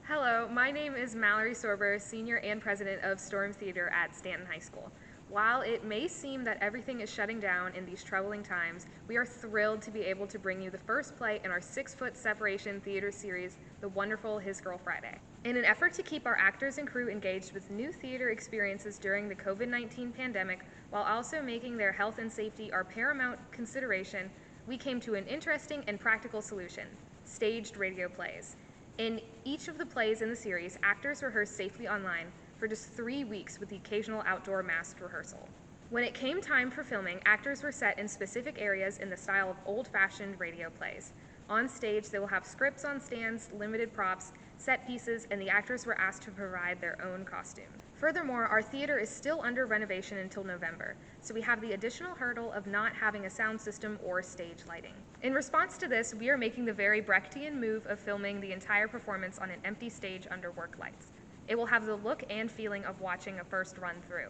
Hello, my name is Mallory Sorber, Senior and President of Storm Theater at Stanton High School. While it may seem that everything is shutting down in these troubling times, we are thrilled to be able to bring you the first play in our 6-foot separation theater series, The Wonderful His Girl Friday. In an effort to keep our actors and crew engaged with new theater experiences during the COVID-19 pandemic, while also making their health and safety our paramount consideration, we came to an interesting and practical solution: staged radio plays. In each of the plays in the series, actors rehearsed safely online for just 3 weeks with the occasional outdoor masked rehearsal. When it came time for filming, actors were set in specific areas in the style of old-fashioned radio plays. On stage, they will have scripts on stands, limited props, set pieces, and the actors were asked to provide their own costume. Furthermore, our theater is still under renovation until November, so we have the additional hurdle of not having a sound system or stage lighting. In response to this, we are making the very Brechtian move of filming the entire performance on an empty stage under work lights. It will have the look and feeling of watching a first run through.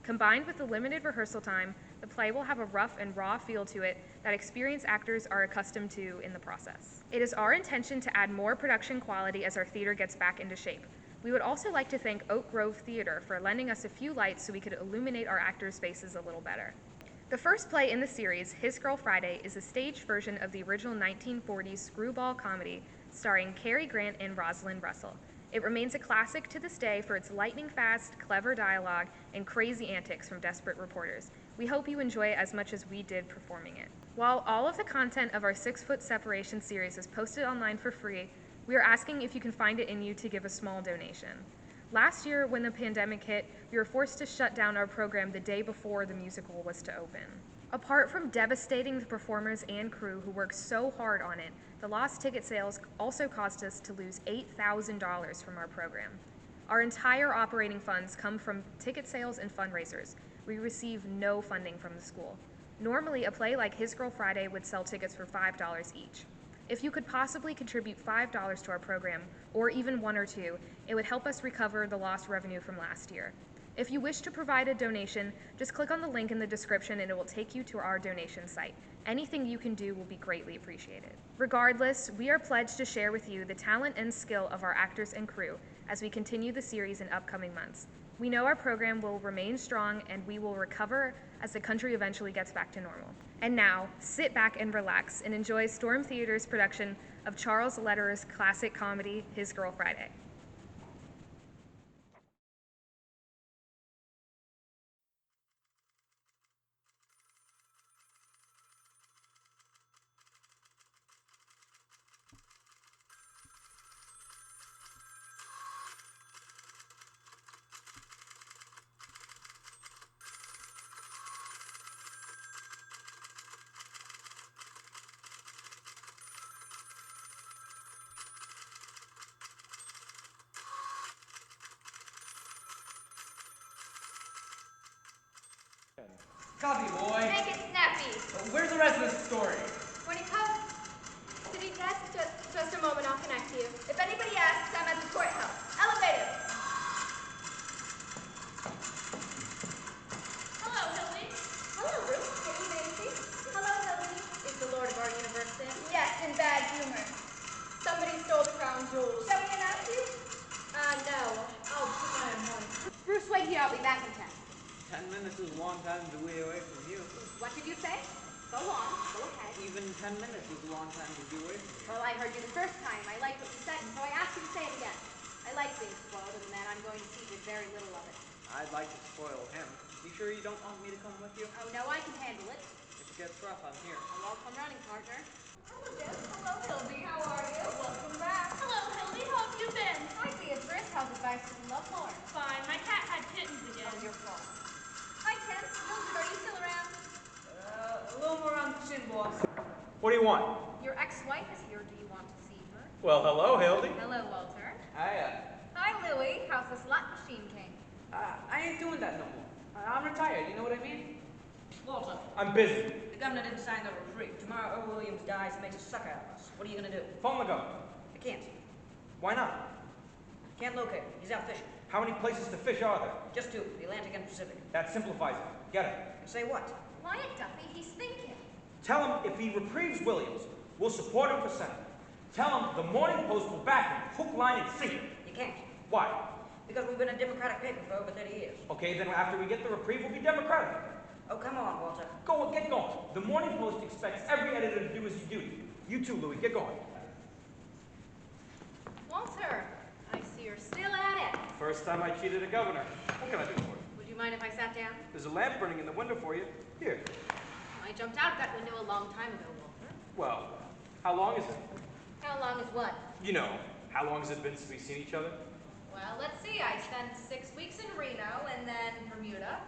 Combined with the limited rehearsal time, the play will have a rough and raw feel to it that experienced actors are accustomed to in the process. It is our intention to add more production quality as our theater gets back into shape. We would also like to thank Oak Grove Theater for lending us a few lights so we could illuminate our actors' faces a little better. The first play in the series, His Girl Friday, is a staged version of the original 1940s screwball comedy starring Cary Grant and Rosalind Russell. It remains a classic to this day for its lightning-fast, clever dialogue and crazy antics from desperate reporters. We hope you enjoy it as much as we did performing it. While all of the content of our 6-foot separation series is posted online for free, we are asking if you can find it in you to give a small donation. Last year, when the pandemic hit, we were forced to shut down our program the day before the musical was to open. Apart from devastating the performers and crew who worked so hard on it, the lost ticket sales also caused us to lose $8,000 from our program. Our entire operating funds come from ticket sales and fundraisers. We receive no funding from the school. Normally, a play like His Girl Friday would sell tickets for $5 each. If you could possibly contribute $5 to our program, or even 1 or 2, it would help us recover the lost revenue from last year. If you wish to provide a donation, just click on the link in the description and it will take you to our donation site. Anything you can do will be greatly appreciated. Regardless, we are pledged to share with you the talent and skill of our actors and crew as we continue the series in upcoming months. We know our program will remain strong and we will recover as the country eventually gets back to normal. And now, sit back and relax and enjoy Storm Theater's production of Charles Lederer's classic comedy, His Girl Friday. Copy, boy. Make it snappy. Where's the rest of the story? When he comes to the desk, just a moment, I'll connect you. If anybody asks, I'm at the courthouse. Elevator. Hello, Hildy. Hello, Ruth. Kitty Macy. Hello, Hildy. Is the Lord of our universe in? Yes, in bad humor. Somebody stole the crown jewels. Shall we announce you? No. I'll put my own home. Bruce, wait here. I'll be back in 10. 10 minutes is a long time to be away from you. What did you say? Go on. Go ahead. Even 10 minutes is a long time to be away from you. Well, I heard you the first time. I liked what you said, and so I asked you to say it again. I like being spoiled, and then I'm going to see just very little of it. I'd like to spoil him. You sure you don't want me to come with you? Oh, no, I can handle it. If it gets rough, I'm here. Well, I'll come running, partner. Hello, Jess. Hello, Hildy. How are you? Welcome back. Hello, Hildy. How have you been? Hi, Beatrice. How's advice from Lovelorn? Fine. My cat had kittens again. Oh, your fault. Hi, Ken. Mildred, are you still around? A little more on the chin, boss. What do you want? Your ex-wife is here. Do you want to see her? Well, hello, Hildy. Hello, Walter. Hi, Hi, Louie. How's the slot machine king? I ain't doing that no more. I'm retired, you know what I mean? Walter, I'm busy. the governor didn't sign the reprieve. Tomorrow Earl Williams dies and makes a sucker out of us. What are you gonna do? Phone the governor. I can't. Why not? Can't locate him. He's out fishing. How many places to fish are there? Just 2, the Atlantic and Pacific. That simplifies it. Get it. Say what? Quiet, Duffy. He's thinking. Tell him if he reprieves Williams, we'll support him for Senate. Tell him the Morning Post will back him, hook, line, and sinker. You can't. Why? Because we've been a Democratic paper for over 30 years. Okay, then after we get the reprieve, we'll be Democratic. Oh, come on, Walter. Go, get going. The Morning Post expects every editor to do as you do. You too, Louis, get going. Walter, I see you're still at it. First time I cheated a governor. What can I do for you? Would you mind if I sat down? There's a lamp burning in the window for you. Here. I jumped out of that window a long time ago, Walter. Well, how long is it? How long is what? You know, how long has it been since we've seen each other? Well, let's see. I spent 6 weeks in Reno and then Bermuda.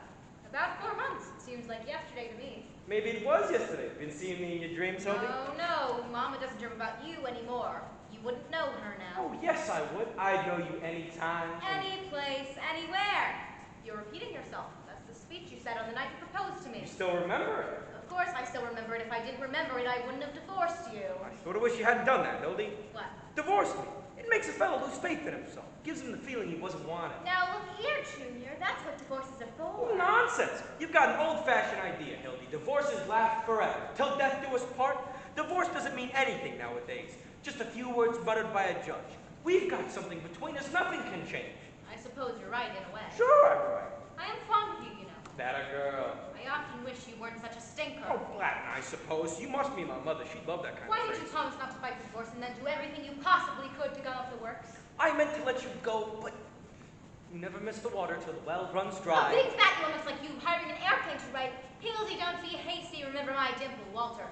About 4 months. It seems like yesterday to me. Maybe it was yesterday. Been seeing me in your dreams, Hobie? Oh, no. Mama doesn't dream about you anymore. You wouldn't know her now. Oh, yes, I would. I'd know you anytime. Any place, anywhere. You're repeating yourself. That's the speech you said on the night you proposed to me. You still remember it? Of course I still remember it. If I didn't remember it, I wouldn't have divorced you. I sort of wish you hadn't done that, Hildy. What? Divorce me. It makes a fellow lose faith in himself. Gives him the feeling he wasn't wanted. Now look here, Junior. That's what divorces are for. Oh, nonsense. You've got an old-fashioned idea, Hildy. Divorces last forever. Till death do us part. Divorce doesn't mean anything nowadays. Just a few words muttered by a judge. We've got something between us. Nothing can change. I suppose you're right in a way. Sure, I'm right. I am fond of you, you know. That a girl. I often wish you weren't such a stinker. Oh, Latin, I suppose. You must be my mother. She'd love that kind Why of didn't phrase. you promise not to fight the divorce and then do everything you possibly could to gum up the works? I meant to let you go, but you never miss the water till the well runs Oh, dry. big fat moments like you hiring an airplane to write, Hildy, don't be hasty, remember my dimple, Walter.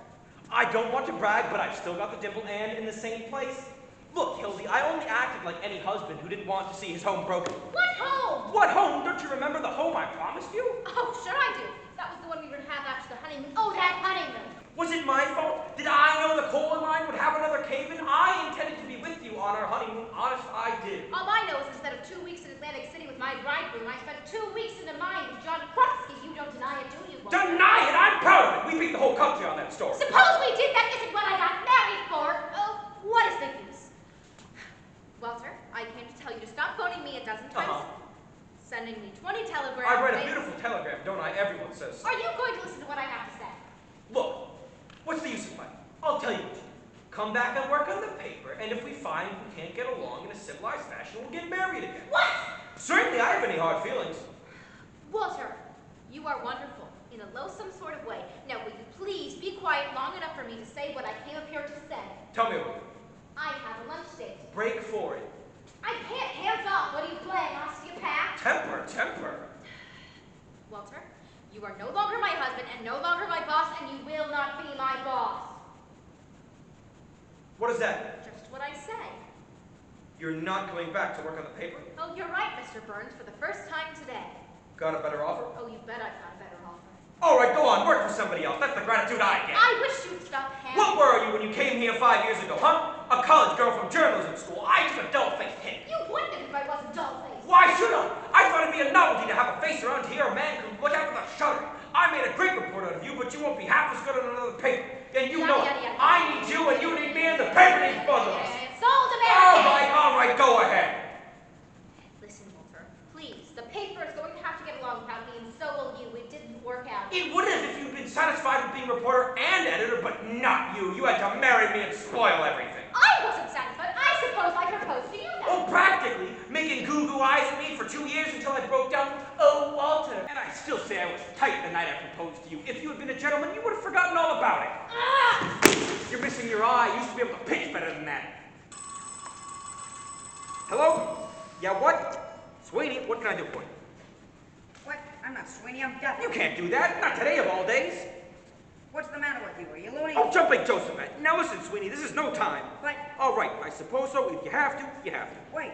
I don't want to brag, but I've still got the dimple and in the same place. Look, Hildy, I only acted like any husband who didn't want to see his home broken. What home? What home? Don't you remember the home I promised you? Oh, sure I do. That was the one we were to have after the honeymoon. Oh, that honeymoon. Was it my fault? Did I know the coal mine would have another cave-in? I intended to be with you on our honeymoon. Honest, I did. All I know is instead of 2 weeks in Atlantic City with my bridegroom, I spent 2 weeks in the mine with John Krutsky. You don't deny it, do you, Walter? Deny it! I'm proud of it! We beat the whole country on that story. Suppose we did. That isn't what I got married for. Oh, what is the use? Walter, I came to tell you to stop phoning me a dozen times. Sending me 20 telegrams. I write a beautiful telegram, don't I? Everyone says so. Are you going to listen to what I have to say? Look, what's the use of fighting? I'll tell you what. Come back and work on the paper, and if we find we can't get along in a civilized fashion, we'll get married again. What? Certainly, I have any hard feelings. Walter, you are wonderful in a loathsome sort of way. Now, will you please be quiet long enough for me to say what I came up here to say? Tell me what. I have a lunch date. Break for it. I can't. Hands off. What are you playing, osteopath? Temper. Walter, you are no longer my husband and no longer my boss, and you will not be my boss. What is that? Just what I say. You're not going back to work on the paper? Oh, you're right, Mr. Burns, for the first time today. Got a better offer? Oh, you bet I've got a better offer. All right, go on. Work for somebody else. That's the gratitude I get. I wish you'd stop handing. What were you when you came here 5 years ago, huh? A college girl from journalism school. I just a dull-faced hick. You wouldn't if I wasn't dull-faced. Why should I? I thought it'd be a novelty to have a face around here a man could look out for the shutter. I made a great report out of you, but you won't be half as good on another paper. And you know it. I need you and you need me and the paper needs both of us. Sold American. All right, go ahead. Listen, Walter, please. The paper is going to have to get along without me, and so will you. It didn't work out. It would have if you'd been satisfied with being reporter and editor, but not you. You had to marry me and spoil everything. I wasn't satisfied. I suppose I proposed to you then. Oh, practically. Making goo-goo eyes at me for 2 years until I broke down. Oh, Walter. And I still say I was tight the night I proposed to you. If you had been a gentleman, you would have forgotten all about it. Ah! You're missing your eye. You used to be able to pitch better than that. Hello? Yeah, what? Sweeney, what can I do for you? What? I'm not Sweeney, I'm deaf. You can't do that. Not today of all days. What's the matter with you? Are you loony? Oh, jump like Joseph. Now listen, Sweeney, this is no time. But, All right, I suppose so. If you have to, you have to. wait.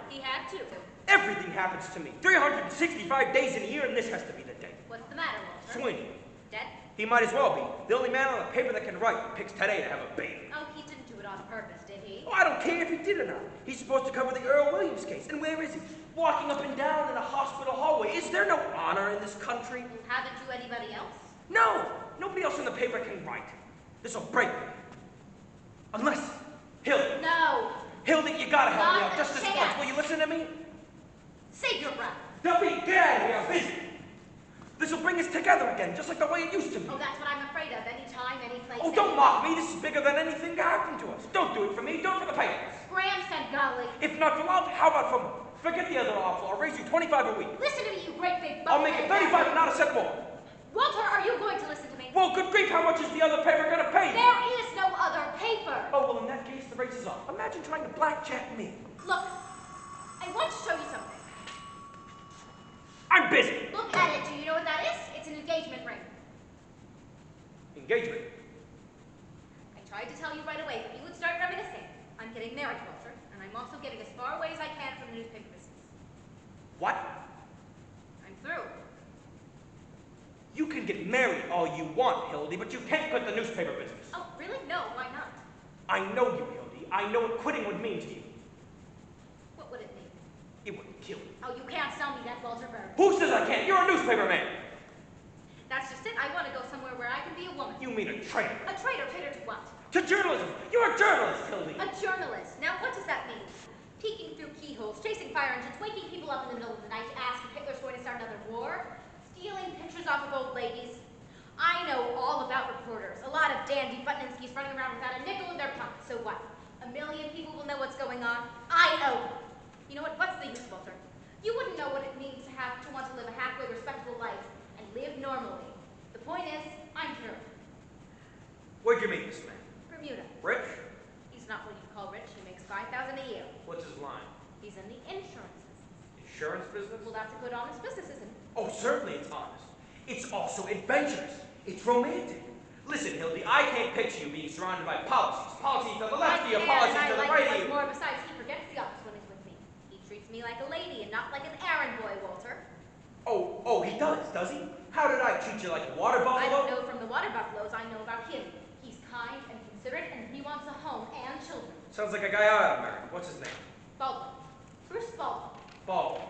He had to. Everything happens to me. 365 days in a year, and this has to be the day. What's the matter, Walter? Sweeney, Dead? he might as well be. The only man on the paper that can write picks today to have a baby. Oh, he didn't do it on purpose, did he? Oh, I don't care if he did or not. He's supposed to cover the Earl Williams case. And where is he? Walking up and down in a hospital hallway. Is there no honor in this country? You haven't you anybody else? No! Nobody else in the paper can write. This'll break me. Unless, Hildy. No. Hildy, you gotta help me Not out just a this chance. once. Will you listen to me? Save your breath. Duffy, get out of here. I'm busy. The This will bring us together again, just like the way it used to be. Oh, that's what I'm afraid of. Any time, any place. Oh, don't mock me. This is bigger than anything that happened to us. Don't do it for me. Do it for the papers. Graham said golly. If not for love, how about for more? Forget the other offer. I'll raise you 25 a week. Listen to me, you great big I'll make it 35 and not a cent more. Walter, are you going to listen to me? Well, good grief, how much is the other paper going to pay? There is no other paper. Oh, well, in that case, the race is off. Imagine trying to blackjack me. Look, I want to show you something. I'm busy. Look at it. Do you know what that is? It's an engagement ring. Engagement. I tried to tell you right away, but you would start reminiscing. I'm getting married, Walter, and I'm also getting as far away as I can from the newspaper business. What? I'm through. You can get married all you want, Hildy, but you can't quit the newspaper business. Oh, really? No, why not? I know you, Hildy. I know what quitting would mean to you. What would it mean? It would kill you. Oh, you can't sell me that, Walter Bird. Who says I can't? You're a newspaper man. That's just it. I want to go somewhere where I can be a woman. You mean a traitor. A traitor? Traitor to what? To journalism. You're a journalist, Hildy. A journalist. Now, what does that mean? Peeking through keyholes, chasing fire engines, waking people up in the middle of the night to ask if Hitler's going to start another war, stealing pictures off of old ladies. I know all about reporters. A lot of dandy Butninskis running around without a nickel in their pockets. So what? A million people will know what's going on? I know. You know what? What's the use, Walter? You wouldn't know what it means to want to live a halfway respectable life and live normally. The point is, I'm through. Where'd you meet this man? Bermuda. Rich? He's not what you'd call rich. He makes $5,000 a year. What's his line? He's in the insurance business. Insurance business? Well, that's a good, honest business, isn't it? Oh, certainly it's honest. It's also adventurous. It's romantic. Listen, Hildy, I can't picture you being surrounded by policies. Policies to the left of you, policies to the right of you. More. Besides, he forgets the office when he's with me. He treats me like a lady and not like an errand boy, Walter. Oh, he does he? How did I treat you like a water buffalo? I don't know from the water buffaloes. I know about him. He's kind and considerate, and he wants a home and children. Sounds like a guy I ought to marry. What's his name? Baldwin. Bruce Baldwin. Baldwin.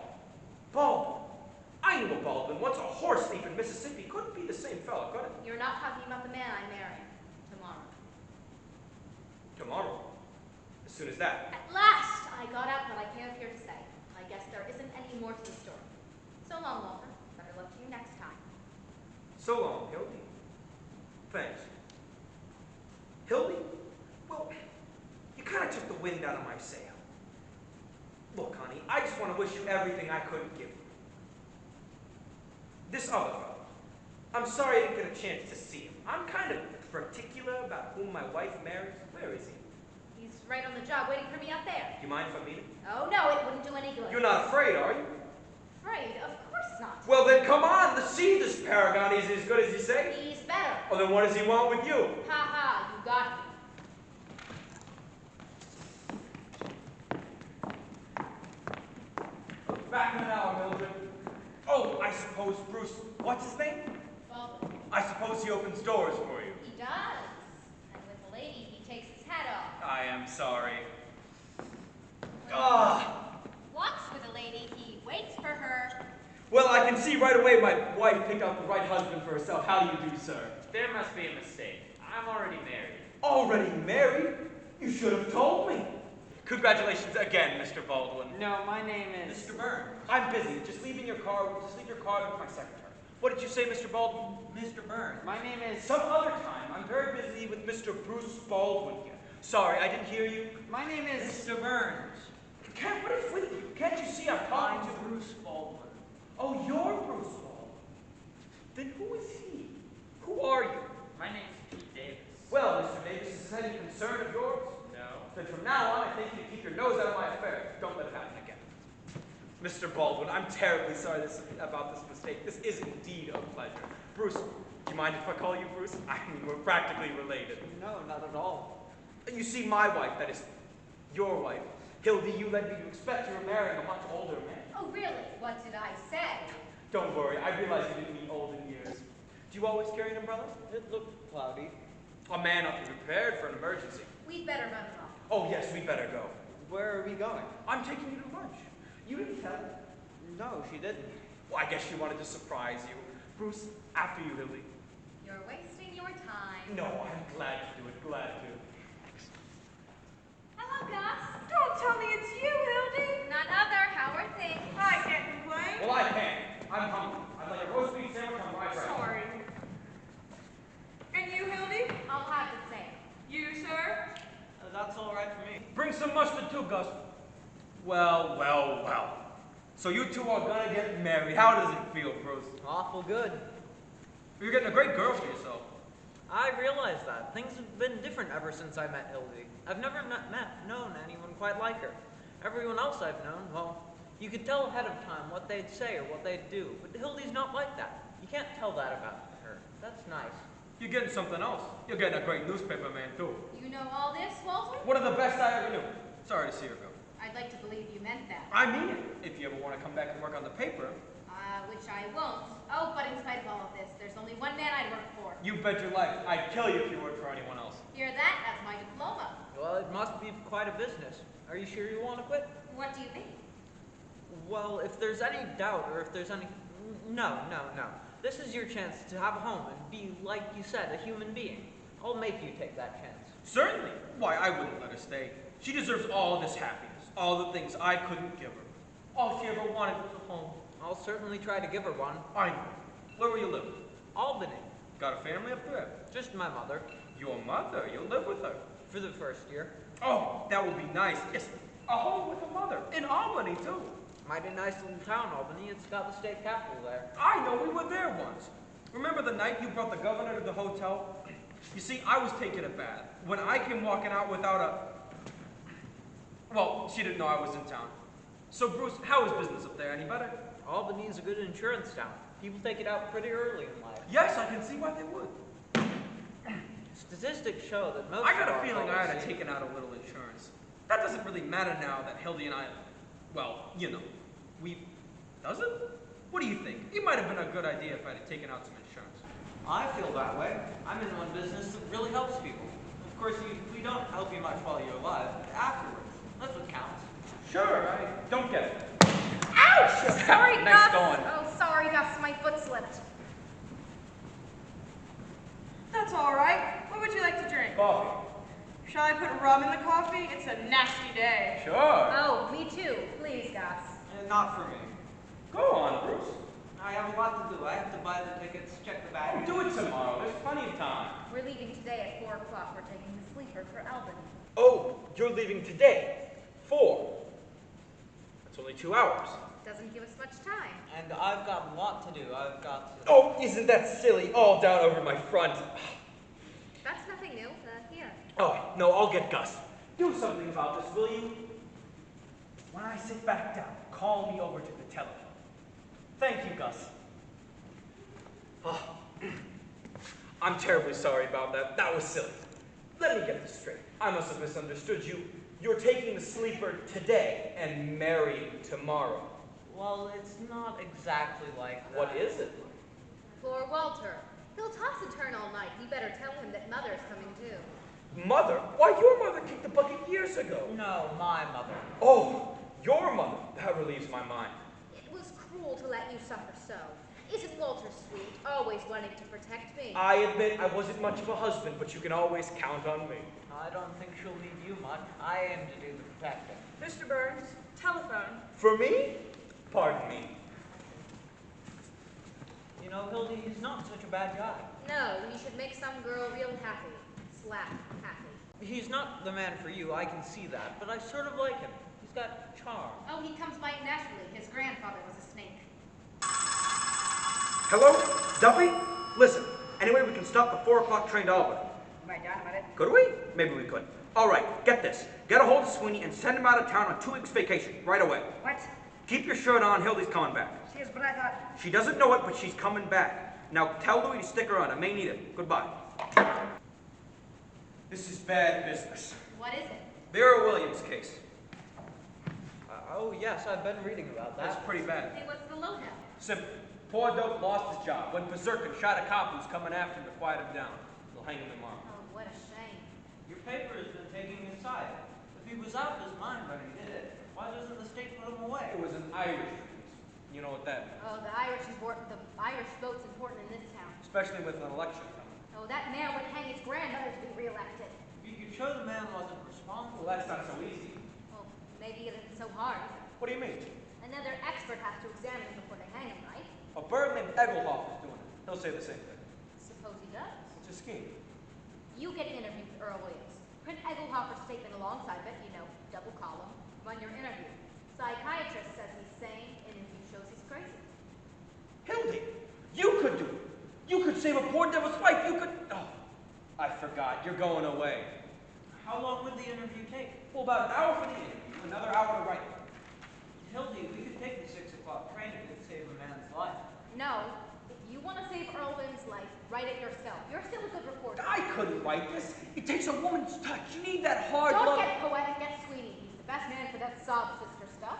I knew a Baldwin once, a horse thief in Mississippi. Couldn't be the same fella, could it? You're not talking about the man I'm marrying. Tomorrow. Tomorrow? As soon as that? At last, I got out what I came up here to say. I guess there isn't any more to the story. So long, Walter. Better luck to you next time. So long, Hildy. Thanks. Hildy? Well, you kind of took the wind out of my sail. Look, honey, I just want to wish you everything I couldn't give you. This other fellow. I'm sorry I didn't get a chance to see him. I'm kind of particular about whom my wife marries. Where is he? He's right on the job waiting for me out there. Do you mind if I meet him? Oh, no, it wouldn't do any good. You're not afraid, are you? Afraid? Of course not. Well, then come on. Let's see this paragon. Is he as good as you say? He's better. Oh, then what does he want with you? Ha ha, you got me. Back in an hour, Mildred. Oh, I suppose Bruce, what's his name? Baldwin. I suppose he opens doors for you. He does. And with the lady, he takes his hat off. I am sorry. Walks with a lady, he waits for her. Well, I can see right away my wife picked out the right husband for herself. How do you do, sir? There must be a mistake. I'm already married. Already married? You should have told me. Congratulations again, Mr. Baldwin. No, my name is... Mr. Byrne. I'm busy. Just leave your card with my secretary. What did you say, Mr. Baldwin? Mr. Burns. My name is... Some other time. I'm very busy with Mr. Bruce Baldwin here. Sorry, I didn't hear you. My name is... Mr. Burns. What is with you? Can't you see I'm talking to... Bruce Baldwin. Oh, you're Bruce Baldwin. Then who is he? Who are you? My name's Pete Davis. Well, Mr. Davis, is this any concern of yours? No. Then from now on, I think you keep your nose out of my affairs. Don't let it happen again. Mr. Baldwin, I'm terribly sorry about this mistake. This is indeed a pleasure. Bruce, do you mind if I call you Bruce? I mean, we're practically related. No, not at all. You see, my wife, that is, your wife, Hildy, you led me to expect you were marrying a much older man. Oh, really? What did I say? Don't worry, I realize you didn't mean old in years. Do you always carry an umbrella? It looked cloudy. A man ought to be prepared for an emergency. We'd better run along. Oh, yes, we'd better go. Where are we going? I'm taking you to lunch. You didn't tell her. No, she didn't. Well, I guess she wanted to surprise you. Bruce, after you, Hildy. You're wasting your time. No, I'm glad to do it, glad to. Hello, Gus. Don't tell me it's you, Hildy. None other. How are things? I can't complain. Well, I can't. I'm hungry. I'd like a roast beef sandwich on Gus. Well. So you two are gonna get married. How does it feel, Bruce? Awful good. You're getting a great girl for yourself. I realize that. Things have been different ever since I met Hildy. I've never known anyone quite like her. Everyone else I've known, well, you could tell ahead of time what they'd say or what they'd do. But Hildy's not like that. You can't tell that about her. That's nice. You're getting something else. You're getting a great newspaper man, too. You know all this, Walter? One of the best I ever knew. Sorry to see her go. I'd like to believe you meant that. I mean it. If you ever want to come back and work on the paper. Which I won't. Oh, but in spite of all of this, there's only one man I'd work for. You bet your life. I'd kill you if you worked for anyone else. Hear that? That's my diploma. Well, it must be quite a business. Are you sure you want to quit? What do you think? Well, if there's any doubt or if there's any... No. This is your chance to have a home and be, like you said, a human being. I'll make you take that chance. Certainly. Why, I wouldn't let her stay. She deserves all of this happiness, all the things I couldn't give her. All she ever wanted was a home. I'll certainly try to give her one. I know. Where will you live? Albany. Got a family up there? Just my mother. Your mother? You'll live with her. For the first year. Oh, that would be nice. Yes, a home with a mother. In Albany, too. Mighty nice little town, Albany. It's got the state capitol there. I know, we were there once. Remember the night you brought the governor to the hotel? You see, I was taking a bath. When I came walking out without a... Well, she didn't know I was in town. So, Bruce, how is business up there? Any better? Albany is a good insurance town. People take it out pretty early in life. Yes, I can see why they would. Statistics show that most I got of a our feeling I had policies- taken out a little insurance. That doesn't really matter now that Hildy and I... Well, you know, we... Does it? What do you think? It might have been a good idea if I had taken out some insurance. I feel that way. I'm in one business that really helps people. Of course, we don't help you much while you're alive, but afterwards. That's what counts. Sure, I don't get it. Ouch! Sorry, Gus. Nice going. Oh, sorry, Gus. My foot slipped. That's all right. What would you like to drink? Coffee. Shall I put rum in the coffee? It's a nasty day. Sure. Oh, me too. Please, Gus. Not for me. Go on, Bruce. I have a lot to do. I have to buy the tickets, check the bag. Do it tomorrow. There's plenty of time. We're leaving today at 4 o'clock. We're taking the sleeper for Albany. Oh, you're leaving today? 4. That's only 2 hours. Doesn't give us much time. And I've got a lot to do. I've got to... Oh, isn't that silly? All down over my front. That's nothing new. Here. Oh, no, I'll get Gus. Do something about this, will you? When I sit back down, call me over to the telephone. Thank you, Gus. Oh, I'm terribly sorry about that. That was silly. Let me get this straight. I must have misunderstood you. You're taking the sleeper today and marrying tomorrow. Well, it's not exactly like that. What is it? Poor Walter. He'll toss and turn all night. You better tell him that Mother's coming too. Mother? Why, your mother kicked the bucket years ago. No, my mother. Oh, your mother. That relieves my mind. It was cruel to let you suffer so. Isn't Walter sweet, always wanting to protect me? I admit I wasn't much of a husband, but you can always count on me. I don't think she'll need you much. I aim to do the protecting. Mr. Burns, telephone. For me? Pardon me. You know, Hildy, he's not such a bad guy. No, he should make some girl real happy. Slap happy. He's not the man for you, I can see that, but I sort of like him. He's got charm. Oh, he comes by naturally. His grandfather was a snake. Hello? Duffy? Listen, anyway, we can stop the 4 o'clock train to Albany. Am I dynamite it? Could we? Maybe we could. All right, get this. Get a hold of Sweeney and send him out of town on 2 weeks vacation, right away. What? Keep your shirt on, Hildy's coming back. She is, but I thought... She doesn't know it, but she's coming back. Now tell Louis to stick around. I may need it. Goodbye. This is bad business. What is it? Vera Williams case. Oh, yes, I've been reading about that. That's pretty bad. Hey, what's the lowdown? Simple. Poor dope lost his job, went berserk and shot a cop who's coming after him to quiet him down. They'll hang him tomorrow. Oh, what a shame. Your paper has been taking his side. If he was out of his mind when he did it, why doesn't the state put him away? It was an Irish case. You know what that means? Oh, the Irish vote's important in this town. Especially with an election coming. Oh, that man would hang his grandmother to be reelected. If you could show the man wasn't responsible. Well, that's not so easy. Well, maybe it isn't so hard. What do you mean? Another expert has to examine him before they hang him, right? A bird named Egelhoff is doing it. He'll say the same thing. Suppose he does. It's a scheme. You get an interview with Earl Williams. Print Egelhofer's statement alongside of it, double column. on your interview. Psychiatrist says he's sane, interview shows he's crazy. Hildy, you could do it. You could save a poor devil's life. You could... Oh, I forgot. You're going away. How long would the interview take? Well, about an hour for the interview, another hour to write. Hildy, we could take the 6 o'clock train if it saved a man's life. No. If you want to save Earl Williams' life, write it yourself. You're still a good reporter. I couldn't write this. It takes a woman's touch. You need that hard Don't love. get poetic, get Sweeney. He's the best man for that sob sister stuff.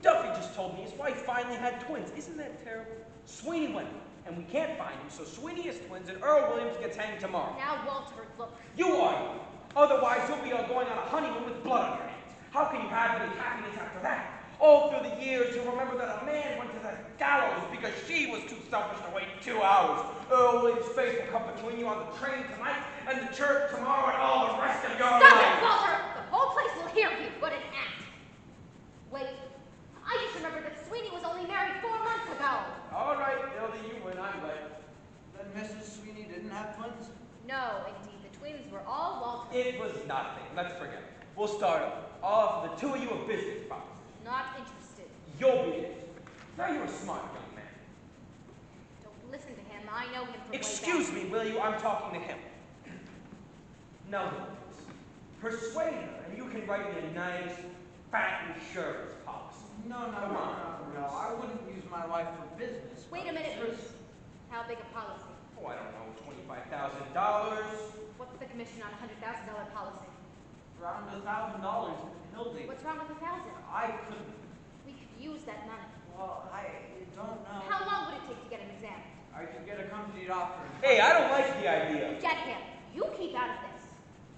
Duffy just told me his wife finally had twins. Isn't that terrible? Sweeney went, and we can't find him, so Sweeney is twins, and Earl Williams gets hanged tomorrow. Now, Walter, look. You are. Otherwise, you'll be going on a honeymoon with blood on your hands. How can you have any happiness after that? All through the years, you'll remember that a man went to the gallows because she was too selfish to wait 2 hours. Earl Williams' face will come between you on the train tonight and the church tomorrow and all the rest of your Stop life. it, Walter! The whole place will hear you. What an act. Wait, I just remembered that Sweeney was only married 4 months ago. All right, Hildy, you win. I'm glad. Then Mrs. Sweeney didn't have twins? No, indeed. The twins were all Walter. It was nothing. Let's forget it. We'll start over. I'll offer the 2 of you a business proposition. Not interested. You'll be it. Now you're a smart young man. Don't listen to him. I know him from Excuse way back. me, will you? I'm talking to him. Now, persuade her, and you can write me a nice, fat insurance policy. No, Come on. I wouldn't use my wife for business. Wait a minute, Bruce. How big a policy? Oh, I don't know, $25,000. What's the commission on a $100,000 policy? Around $1,000, Hildy. What's wrong with 1,000? I couldn't. We could use that money. Well, I don't know. How long would it take to get him examined? I could get a company doctor. Hey, I don't like the idea. Get him. You keep out of this.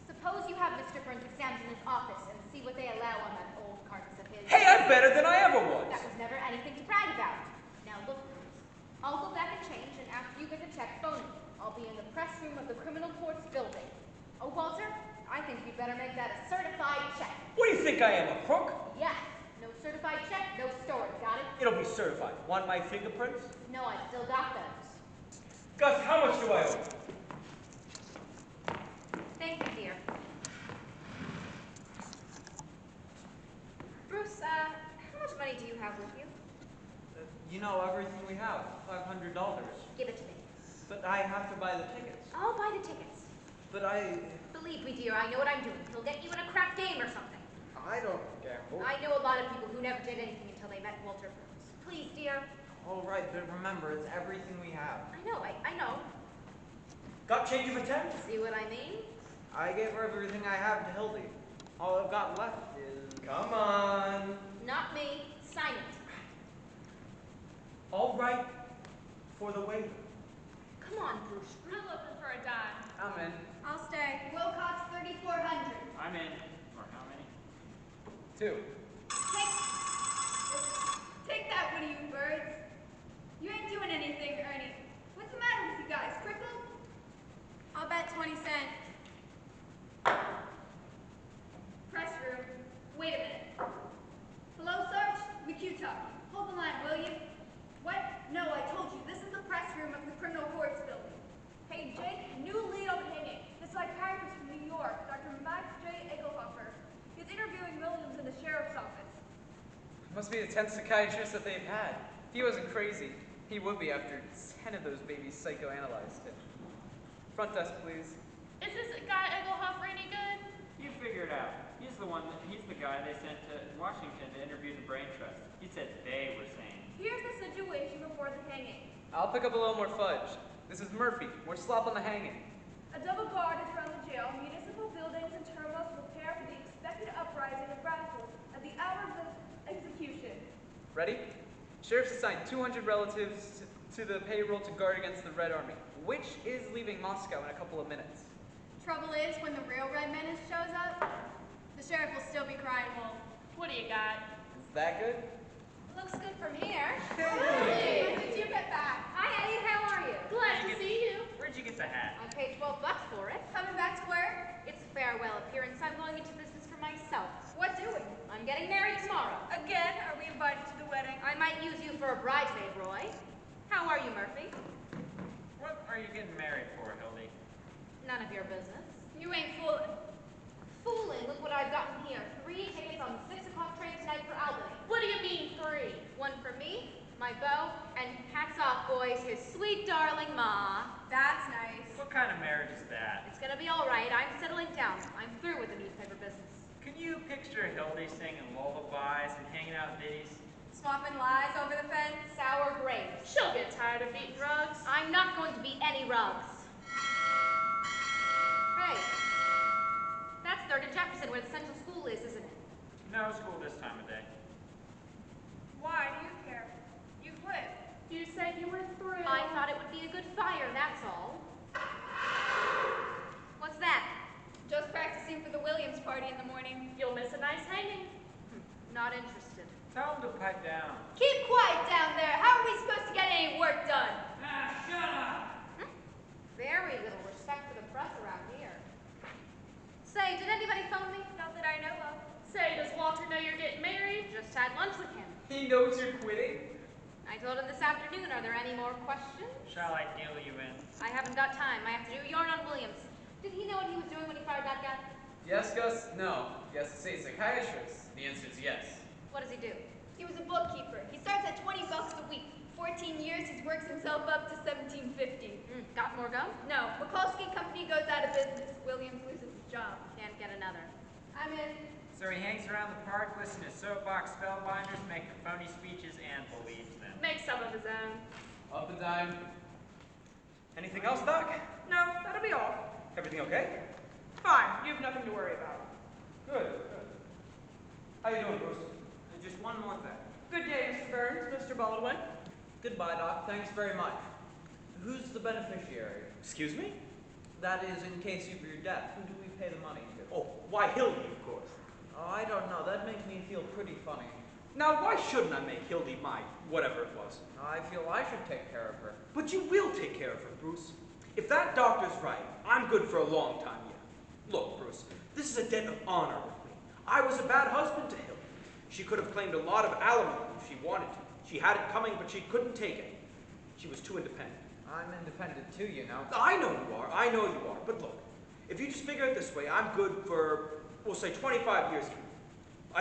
Suppose you have Mr. Burns examined in his office and see what they allow on that old carcass of his. Hey, I'm better than I ever was. That was never anything to brag about. Now look, Bruce. I'll go back and change, and after you get the check, phone me. I'll be in the press room of the criminal courts building. Oh, Walter, I think you'd better make that a certified check. What do you think I am, a crook? Yes. No certified check, no story. Got it? It'll be certified. Want my fingerprints? No, I still got those. Gus, how much do I owe? Thank you, dear. Bruce, how much money do you have with you? You know everything we have. $500. Give it to me. But I have to buy the tickets. I'll buy the tickets. But I Believe me, dear, I know what I'm doing. He'll get you in a crap game or something. don't gamble. I know a lot of people who never did anything until they met Walter Bruce. Please, dear. All right, but remember, it's everything we have. I know, I know. Got change of intent? See what I mean? I gave her everything I have to Hildy. All I've got left is... Come on. Not me. Sign it. All right. For the waiter. Come on, Bruce. I'm looking for a dime. I'm in. I'll stay. Wilcox, 3,400. I'm in. Or how many? 2. Take that, one of you birds. You ain't doing anything, Ernie. What's the matter with you guys? Crippled? I'll bet 20 cents. Press room. Wait a minute. Hello, Sarge? McHugh talking. Hold the line, will you? What? No, I told you. This is the press room of the criminal courts building. Hey, Jake, new lead on the hanging. The psychiatrist from New York, Dr. Max J. Egelhofer. He's interviewing Williams in the sheriff's office. Must be the 10th psychiatrist that they've had. If he wasn't crazy, he would be after 10 of those babies psychoanalyzed him. Front desk, please. Is this guy Egelhofer any good? You figure it out. He's the guy they sent to Washington to interview the brain trust. He said they were sane. Here's the situation before the hanging. I'll pick up a little more fudge. This is Murphy. More slop on the hanging. A double guard is around the jail. Municipal buildings and terminals prepare for the expected uprising of radicals at the hour of the execution. Ready? Sheriff's assigned 200 relatives to the payroll to guard against the Red Army, which is leaving Moscow in a couple of minutes. Trouble is, when the real Red Menace shows up, the sheriff will still be crying wolf. What do you got? Is that good? Looks good from here. Hey. When did you get back? Hi, Eddie. How are you? Glad to see you. Where'd you get the hat? I paid $12 for it. Coming back to work? It's a farewell appearance. I'm going into business for myself. What doing? I'm getting married tomorrow. Again, are we invited to the wedding? I might use you for a bridesmaid, Roy. How are you, Murphy? What are you getting married for, Hildy? None of your business. You ain't fooling. Fooling, look what I've gotten here. 3 tickets on the 6 o'clock train my beau, and hats off, boys, his sweet darling ma. That's nice. What kind of marriage is that? It's gonna be all right. I'm settling down. I'm through with the newspaper business. Can you picture Hildy singing lullabies and hanging out with ditties? Swapping lies over the fence. Sour grapes. She'll get tired of beating rugs. I'm not going to beat any rugs. Hey, that's 3rd and Jefferson, where the central school is, isn't it? No school this time of day. Why do you care? You quit. You said you were through. I thought it would be a good fire, that's all. What's that? Just practicing for the Williams party in the morning. You'll miss a nice hanging. Not interested. Tell him to pipe down. Keep quiet down there. How are we supposed to get any work done? Shut up! Very little respect for the press around here. Say, did anybody phone me? Not that I know of. Say, does Walter know you're getting married? Just had lunch with him. He knows you're quitting? I told him this afternoon. Are there any more questions? Shall I deal you in? I haven't got time. I have to do a yarn on Williams. Did he know what he was doing when he fired that gun? Yes, Gus? No. Yes, to say psychiatrist. The answer is yes. What does he do? He was a bookkeeper. He starts at $20 a week. 14 years, he works himself up to $17.50. Got more gum? No, McCloskey Company goes out of business. Williams loses his job. Can't get another. I'm in. So he hangs around the park, listening to soapbox spellbinders, making phony speeches, and believes them. Make some of his own. Up and dime. Anything else, Doc? No, that'll be all. Everything okay? Fine, you have nothing to worry about. Good, good. How you doing, Bruce? Just one more thing. Good day, Mr. Burns, Mr. Baldwin. Goodbye, Doc. Thanks very much. Who's the beneficiary? Excuse me? That is, in case of your death, who do we pay the money to? Oh, why Hildy, of course. Oh, I don't know. That makes me feel pretty funny. Now, why shouldn't I make Hildy my whatever it was? I feel I should take care of her. But you will take care of her, Bruce. If that doctor's right, I'm good for a long time yet. Look, Bruce, this is a debt of honor with me. I was a bad husband to Hildy. She could have claimed a lot of alimony if she wanted to. She had it coming, but she couldn't take it. She was too independent. I'm independent too, you know. I know you are. I know you are. But look, if you just figure it this way, I'm good for, we'll say, 25 years.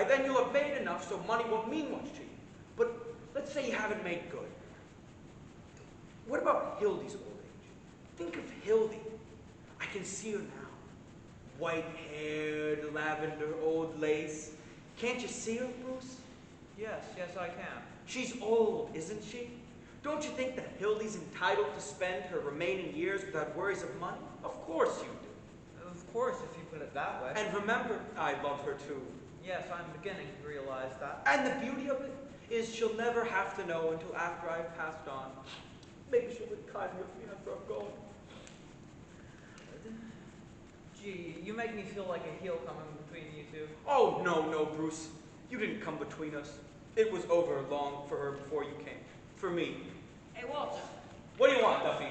Then you'll have made enough so money won't mean much to you. But let's say you haven't made good. What about Hildy's old age? Think of Hildy. I can see her now. White-haired, lavender, old lace. Can't you see her, Bruce? Yes, I can. She's old, isn't she? Don't you think that Hildy's entitled to spend her remaining years without worries of money? Of course you do. Of course, if you put it that way. And remember, I love her too. Yes, I'm beginning to realize that. And the beauty of it is she'll never have to know until after I've passed on. Maybe she'll be kind of me after I'm gone. Gee, you make me feel like a heel coming between you two. Oh, no, Bruce. You didn't come between us. It was over long for her before you came. For me. Hey, Walter. What do you want, Duffy?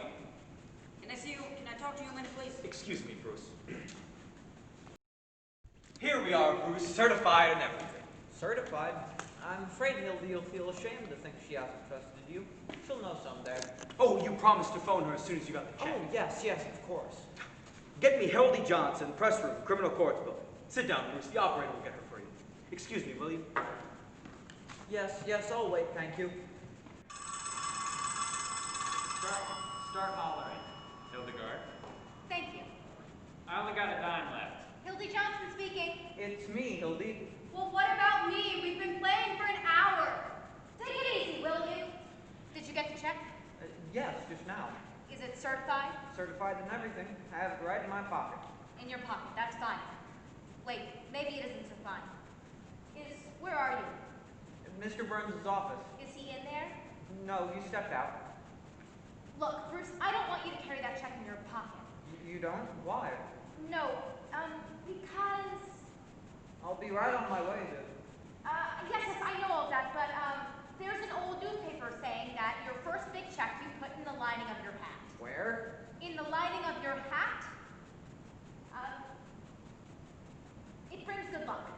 Can I see you? Can I talk to you a minute, please? Excuse me, Bruce. Here we are, Bruce, certified and everything. Certified? I'm afraid Hildy will feel ashamed to think she hasn't trusted you. She'll know someday. Oh, you promised to phone her as soon as you got the check. Oh, yes, of course. Get me Hildy Johnson, press room, criminal courts building. Sit down, Bruce. The operator will get her for you. Excuse me, will you? Yes, I'll wait, thank you. Start hollering, Hildegard. Thank you. I only got a dime left. Hildy Johnson speaking. It's me, Hildy. Well, what about me? We've been playing for an hour. Take it easy, will you? Did you get the check? Yes, just now. Is it certified? Certified and everything. I have it right in my pocket. In your pocket, that's fine. Wait, maybe it isn't so fine. Where are you? Mr. Burns' office. Is he in there? No, he stepped out. Look, Bruce, I don't want you to carry that check in your pocket. You don't? Why? No, because... I'll be right on my way to... Yes, I know all that, but, there's an old newspaper saying that your first big check you put in the lining of your hat. Where? In the lining of your hat? It brings good luck.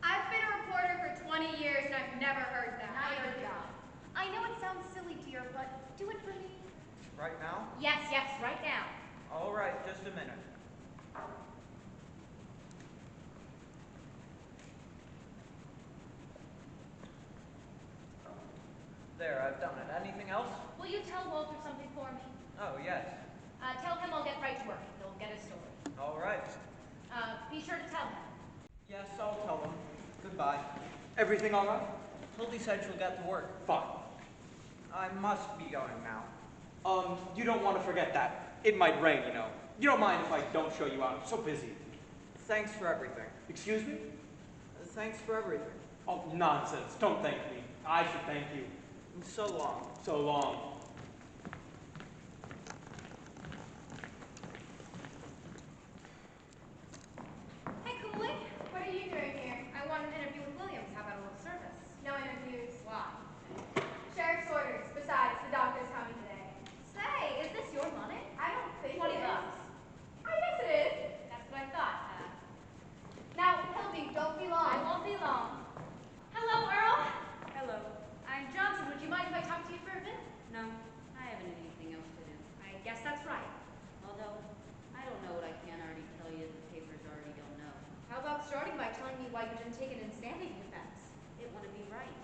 I've been a reporter for 20 years and I've never heard that. Not your job. I know it sounds silly, dear, but do it for me. Right now? Yes, right now. All right, just a minute. There, I've done it. Anything else? Will you tell Walter something for me? Oh, yes. Tell him I'll get right to work. He'll get his story. All right. Be sure to tell him. Yes, I'll tell him. Goodbye. Everything all right? Hildy said she'll get to work. Fine. I must be going now. You don't want to forget that. It might rain, you know. You don't mind if I don't show you out. I'm so busy. Thanks for everything. Excuse me? Thanks for everything. Oh, nonsense. Don't thank me. I should thank you. So long. So long. Hey, Cooley. What are you doing here? I want an interview with Williams. How about a little service? No interviews. Why? Sheriff's orders. Besides, the doctor's coming today. Say, is this your money? I don't think 20 bucks. I guess it is. That's what I thought. Now, Hildy, don't be long. I won't be long. Hello, Earl. Hello. I'm Johnson. Would you mind if I talk to you for a bit? No, I haven't anything else to do. I guess that's right. Although, I don't know what I can't already tell you the papers already don't know. How about starting by telling me why you've been taken in insanity defense? It wouldn't be right.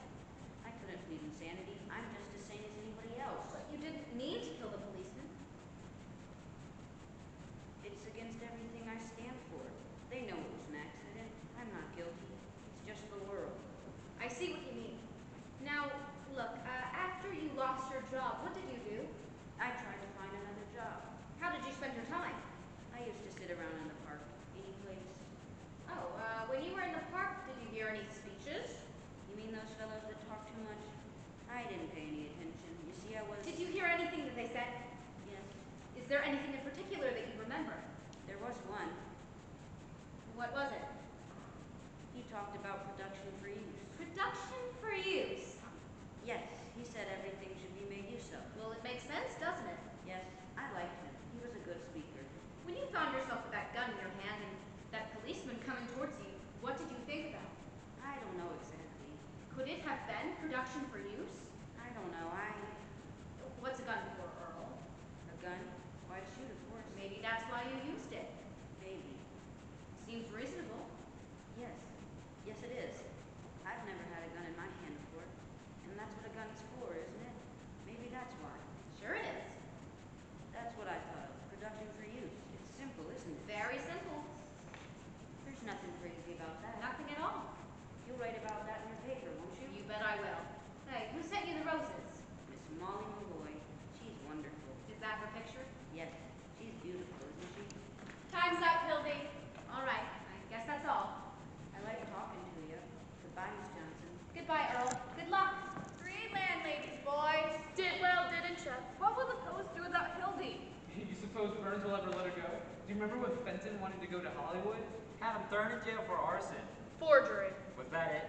I couldn't plead insanity. I'm just as sane as anybody else. But you didn't need to kill the policeman. It's against everything I stand for. They know it was an accident. I'm not guilty. It's just the world. I see what you mean. Now, look, after you lost your job, what did you do? I tried to find another job. How did you spend your time? I used to sit around in the park, any place. Oh, when you were in the park, did you hear any speeches? You mean those fellows that talk too much? I didn't pay any attention. You see, I was... Did you hear anything that they said? Yes. Is there anything in particular that you remember? There was one. What was it? He talked about production for use. Production for use? Yes, he said everything should be made use of. Well, it makes sense, doesn't it? Yes, I liked him. He was a good speaker. When you found yourself with that gun in your hand and that policeman coming towards you, what did you think about? I don't know exactly. Could it have been production for use? I don't know. What's a gun for, Earl? A gun? Why to shoot, of course. Maybe that's why you used it. Maybe. Seems reasonable. Yes. Yes, it is. I've never had a gun in my hand before. And that's what a gun's for, isn't it? Maybe that's why. Sure it is. That's what I thought of. Production for use. It's simple, isn't it? Very simple. There's nothing crazy about that. Nothing at all. You'll write about that in your paper, won't you? You bet I will. Hey, who sent you the roses? Miss Molly Malloy. She's wonderful. Is that her picture? Yes. She's beautiful, isn't she? Time's up, Hildy. All right, I guess that's all. I like talking to you. Goodbye, Miss Johnson. Goodbye, Earl. Good luck. 3 landladies, boys. Did well, didn't you? What will the post do without Hildy? You suppose Burns will ever let her go? Do you remember when Fenton wanted to go to Hollywood? Had him thrown in jail for arson. Forgery. Was that it?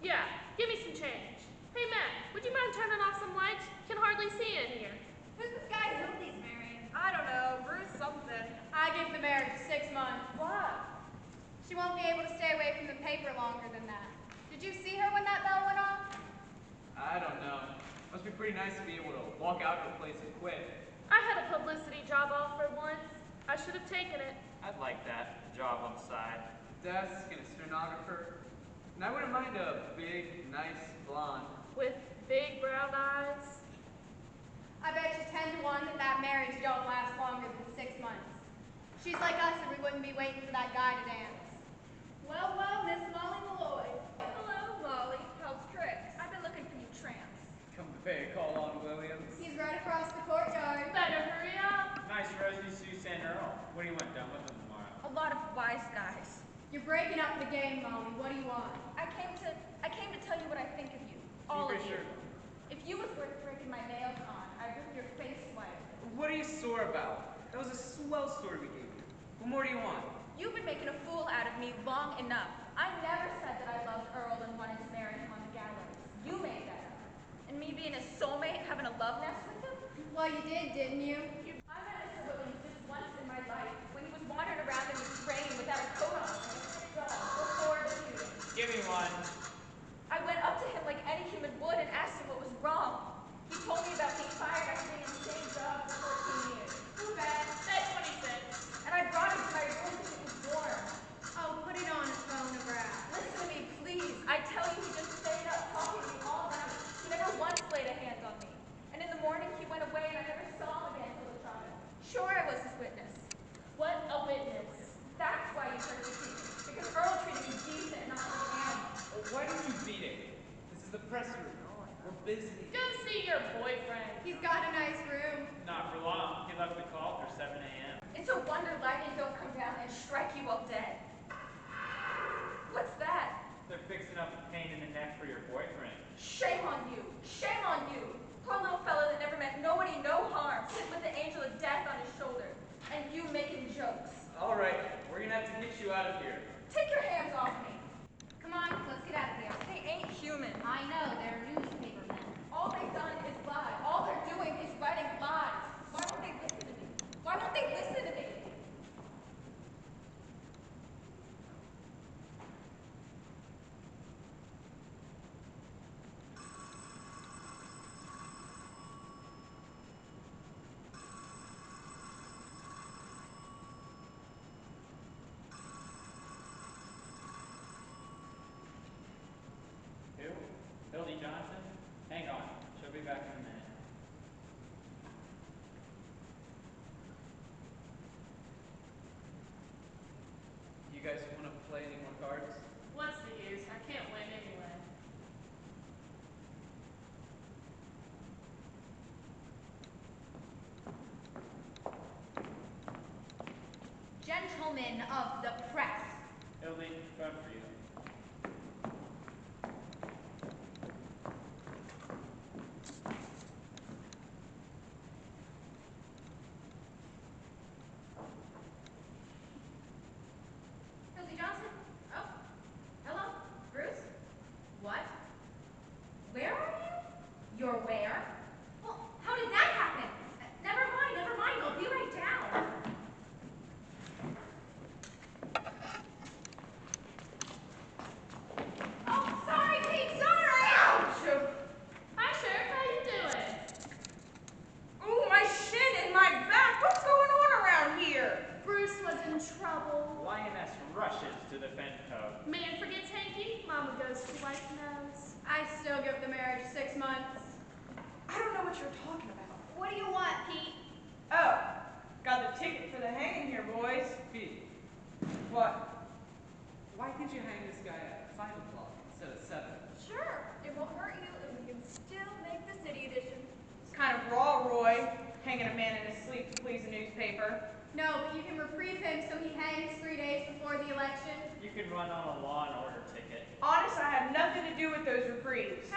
Yeah, give me some change. Hey, Matt, would you mind turning off some lights? Can hardly see in here. Who's this guy Hildy's marrying? I don't know. Bruce something. I give the marriage 6 months. Why? She won't be able to stay away from the paper longer than that. Did you see her when that bell went off? I don't know. Must be pretty nice to be able to walk out of a place and quit. I had a publicity job offer once. I should have taken it. I'd like that. Job on the side. Desk and a stenographer. And I wouldn't mind a big, nice blonde. With big brown eyes. I bet you 10 to 1 that that marriage don't last longer than 6 months. She's like us and we wouldn't be waiting for that guy to dance. Well, Miss Molly Malloy. Hello, Molly. How's tricks? I've been looking for you tramps. Come to pay a call on Williams. He's right across the courtyard. Better hurry up. Nice Rosie, Sue, Earl. What do you want done with them tomorrow? A lot of wise guys. You're breaking up the game, Molly. What do you want? I came to tell you what I think of you. All of you. If you was worth breaking my nails on, I'd rip your face wide. What are you sore about? That was a swell story we gave you. What more do you want? You've been making a fool out of me long enough. I never said that I loved Earl and wanted to marry him on the gallows. You made that up. And me being a soulmate, having a love nest with him? Well, you did, didn't you? I met Mr. Williams just once in my life, when he was wandering around in his train without a coat on and a sick dog before the shooting. Give me one. I went up to him like any human would and asked him what was wrong. He told me about being fired after being in the same job for 14 years. Too bad. Say 26. And I brought him to my room because it was warm. Oh, put it on a phonograph. Listen to me, please. I tell you, he just stayed up talking to me all night. He never once to the press room. We're busy. Go see your boyfriend. He's got a nice room. Not for long. He left the call for 7 a.m. It's a wonder lightning don't come down and strike you all dead. What's that? They're fixing up a pain in the neck for your boyfriend. Shame on you! Shame on you! Poor little fellow that never meant nobody no harm, sitting with the angel of death on his shoulder, and you making jokes. All right, we're gonna have to get you out of here. Take your hands off me. Come on, let's get out of here. They ain't human. I know, they're newspaper men. All they've done is lie. All they're doing is writing lies. Why won't they listen to me? Why won't they listen to me? Who? Hildy Johnson? Hang on. She'll be back in a minute. You guys want to play any more cards? What's the use? I can't win anyway. Gentlemen of the press. Hildy, fun for you. Hildy Johnson? Oh. Hello. Bruce? What? Where are you? You're where? Well, how did that happen? Never mind, never mind. I'll be right down. Oh, sorry, Pete, sorry! Ouch! Hi, Sheriff. How you doing? Ooh, my shin and my back. What's going on around here? Bruce was in trouble. Lioness rushes to defend Cub. Man forgets hanky, mama goes to wife nose. I still give the marriage 6 months. I don't know what you're talking about. What do you want, Pete? Oh, got the ticket for the hanging here, boys. Pete, What? why can't you hang this guy at 5 o'clock instead of 7? Sure, it won't hurt you, and we can still make the city edition. It's kind of raw, Roy, hanging a man in his sleep to please a newspaper. No, but you can reprieve him so he hangs 3 days before the election. You can run on a law and order ticket. Honest, I have nothing to do with those reprieves.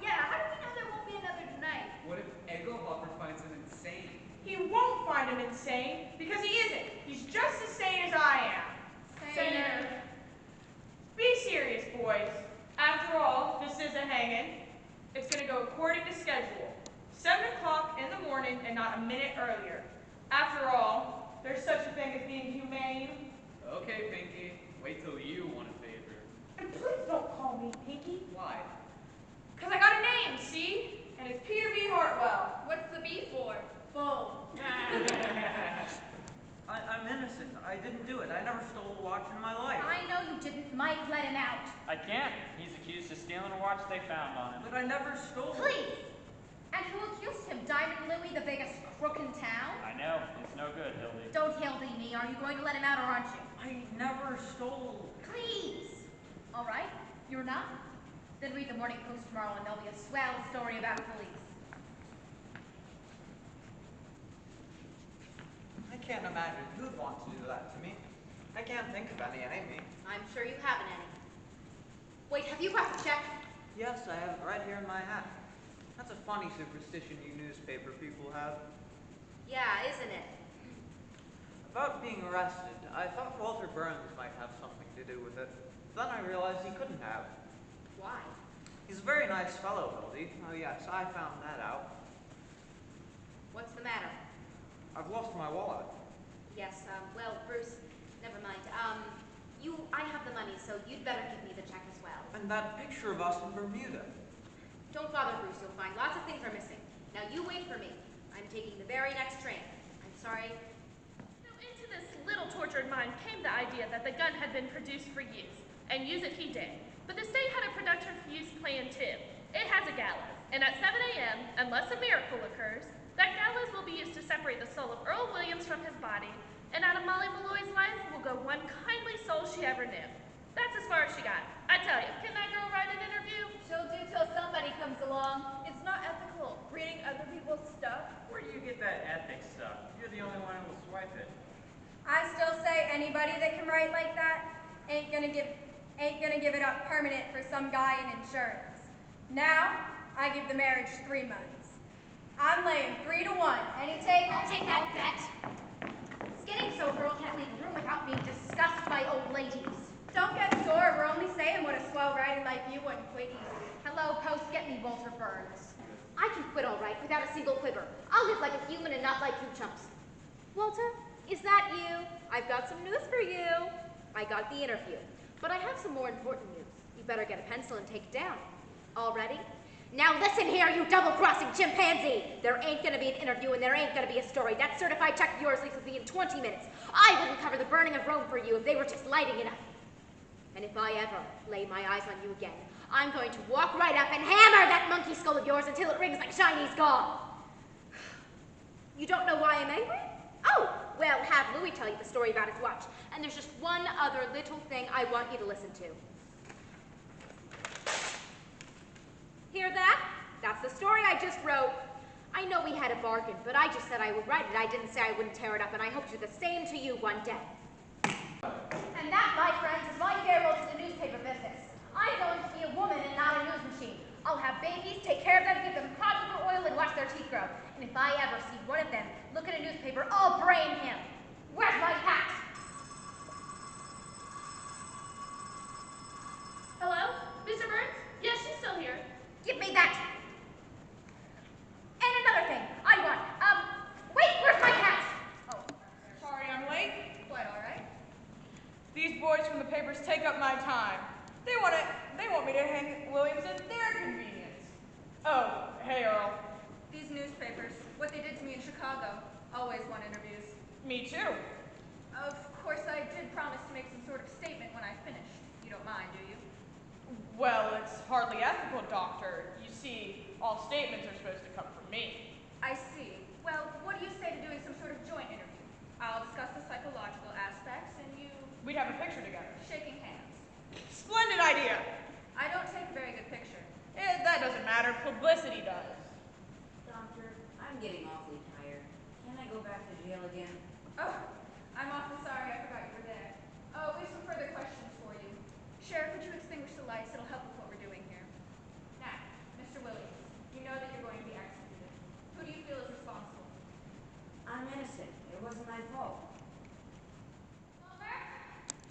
Yeah, how do we know there won't be another tonight? What if Egelhofer finds him insane? He won't find him insane because he isn't. He's just as sane as I am. Senator. Be serious, boys. After all, this is a hanging. It's going to go according to schedule. 7 o'clock in the morning and not a minute earlier. After all, there's such a thing as being humane. Okay, Pinky. Wait till you want a favor. And please don't call me Pinky. Why? Because I got a name, see? And it's Peter B. Hartwell. What's the B for? Bull. I'm innocent. I didn't do it. I never stole a watch in my life. I know you didn't. Mike let him out. I can't. He's accused of stealing a watch they found on him. But I never stole it. Please. And who accused him? Diamond Louie, the biggest crook in town? I know. It's no good, Hildy. Don't Hildy me. Are you going to let him out or aren't you? I never stole. Please. All right. You're not? Then read the Morning Post tomorrow and there'll be a swell story about police. I can't imagine who'd want to do that to me. I can't think of any, Amy. I'm sure you haven't any. Wait, have you got the check? Yes, I have it right here in my hat. That's a funny superstition you newspaper people have. Yeah, isn't it? About being arrested, I thought Walter Burns might have something to do with it. Then I realized he couldn't have. Why? He's a very nice fellow, Hildy. Oh yes, I found that out. What's the matter? I've lost my wallet. Yes, well, Bruce, never mind. I have the money, so you'd better give me the check as well. And that picture of us in Bermuda. Don't bother, Bruce, you'll find lots of things are missing. Now you wait for me. I'm taking the very next train. I'm sorry. Now, into this little tortured mind came the idea that the gun had been produced for use, and use it he did. But the state had a production for use plan too. It has a gallows, and at 7 a.m., unless a miracle occurs, that gallows will be used to separate the soul of Earl Williams from his body, and out of Molly Malloy's life will go one kindly soul she ever knew. That's as far as she got. I tell you, can that girl write an interview? She'll do till some comes along. It's not ethical. Reading other people's stuff. Where do you get that ethics stuff? You're the only one who will swipe it. I still say anybody that can write like that ain't gonna give it up permanent for some guy in insurance. Now, I give the marriage 3 months. I'm laying 3 to 1. Any takers? I'll take that bet. It's getting so girl can't leave the room without being discussed by old ladies. Don't get sore. We're only saying what a swell writer like you wouldn't quit easy. Hello, post, get me Walter Burns. I can quit all right without a single quiver. I'll live like a human and not like you chumps. Walter, is that you? I've got some news for you. I got the interview, but I have some more important news. You better get a pencil and take it down. All ready? Now listen here, you double-crossing chimpanzee! There ain't gonna be an interview and there ain't gonna be a story. That certified check of yours leaves with me in 20 minutes. I wouldn't cover the burning of Rome for you if they were just lighting it up. And if I ever lay my eyes on you again, I'm going to walk right up and hammer that monkey skull of yours until it rings like Chinese gong. You don't know why I'm angry? Oh, well, have Louis tell you the story about his watch. And there's just one other little thing I want you to listen to. Hear that? That's the story I just wrote. I know we had a bargain, but I just said I would write it. I didn't say I wouldn't tear it up, and I hope to do the same to you one day. And that, my friends, is my farewell to the newspaper business. I'm going to be a woman and not a news machine. I'll have babies, take care of them, give them cod liver oil, and watch their teeth grow. And if I ever see one of them look at a newspaper, I'll brain him. Where's my hat? Hello? Mr. Burns? Yes, she's still here. Give me that. And another thing, I want, wait, where's my hat? Oh, sorry I'm late. Quite all right. These boys from the papers take up my time. They want me to hang Williams at their convenience. Oh, hey, Earl. These newspapers, what they did to me in Chicago, always want interviews. Me too. Of course, I did promise to make some sort of statement when I finished. You don't mind, do you? Well, it's hardly ethical, Doctor. You see, all statements are supposed to come from me. I see. Well, what do you say to doing some sort of joint interview? I'll discuss the psychological aspects, and you... We'd have a picture together. Shaking hands. Splendid idea! I don't take a very good picture. That doesn't matter. Publicity does. Doctor, I'm getting awfully tired. Can I go back to jail again? Oh, I'm awfully sorry. I forgot you were there. Oh, we have some further questions for you. Sheriff, would you extinguish the lights? It'll help with what we're doing here. Now, Mr. Williams, you know that you're going to be executed. Who do you feel is responsible? I'm innocent. It wasn't my fault.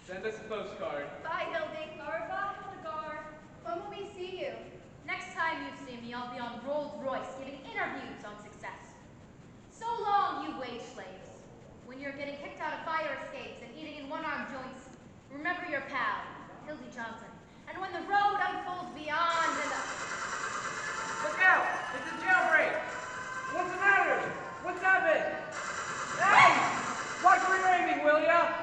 Send us a postcard. Bye, Hildy. Au revoir, Hildegard. When will we see you? Next time you see me, I'll be on Rolls Royce giving interviews on success. So long, you wage slaves. When you're getting kicked out of fire escapes and eating in one-arm joints, remember your pal, Hildy Johnson. And when the road unfolds beyond and the... Look out! It's a jailbreak! What's the matter? What's happened? Hey! Watch where you're aiming, will ya?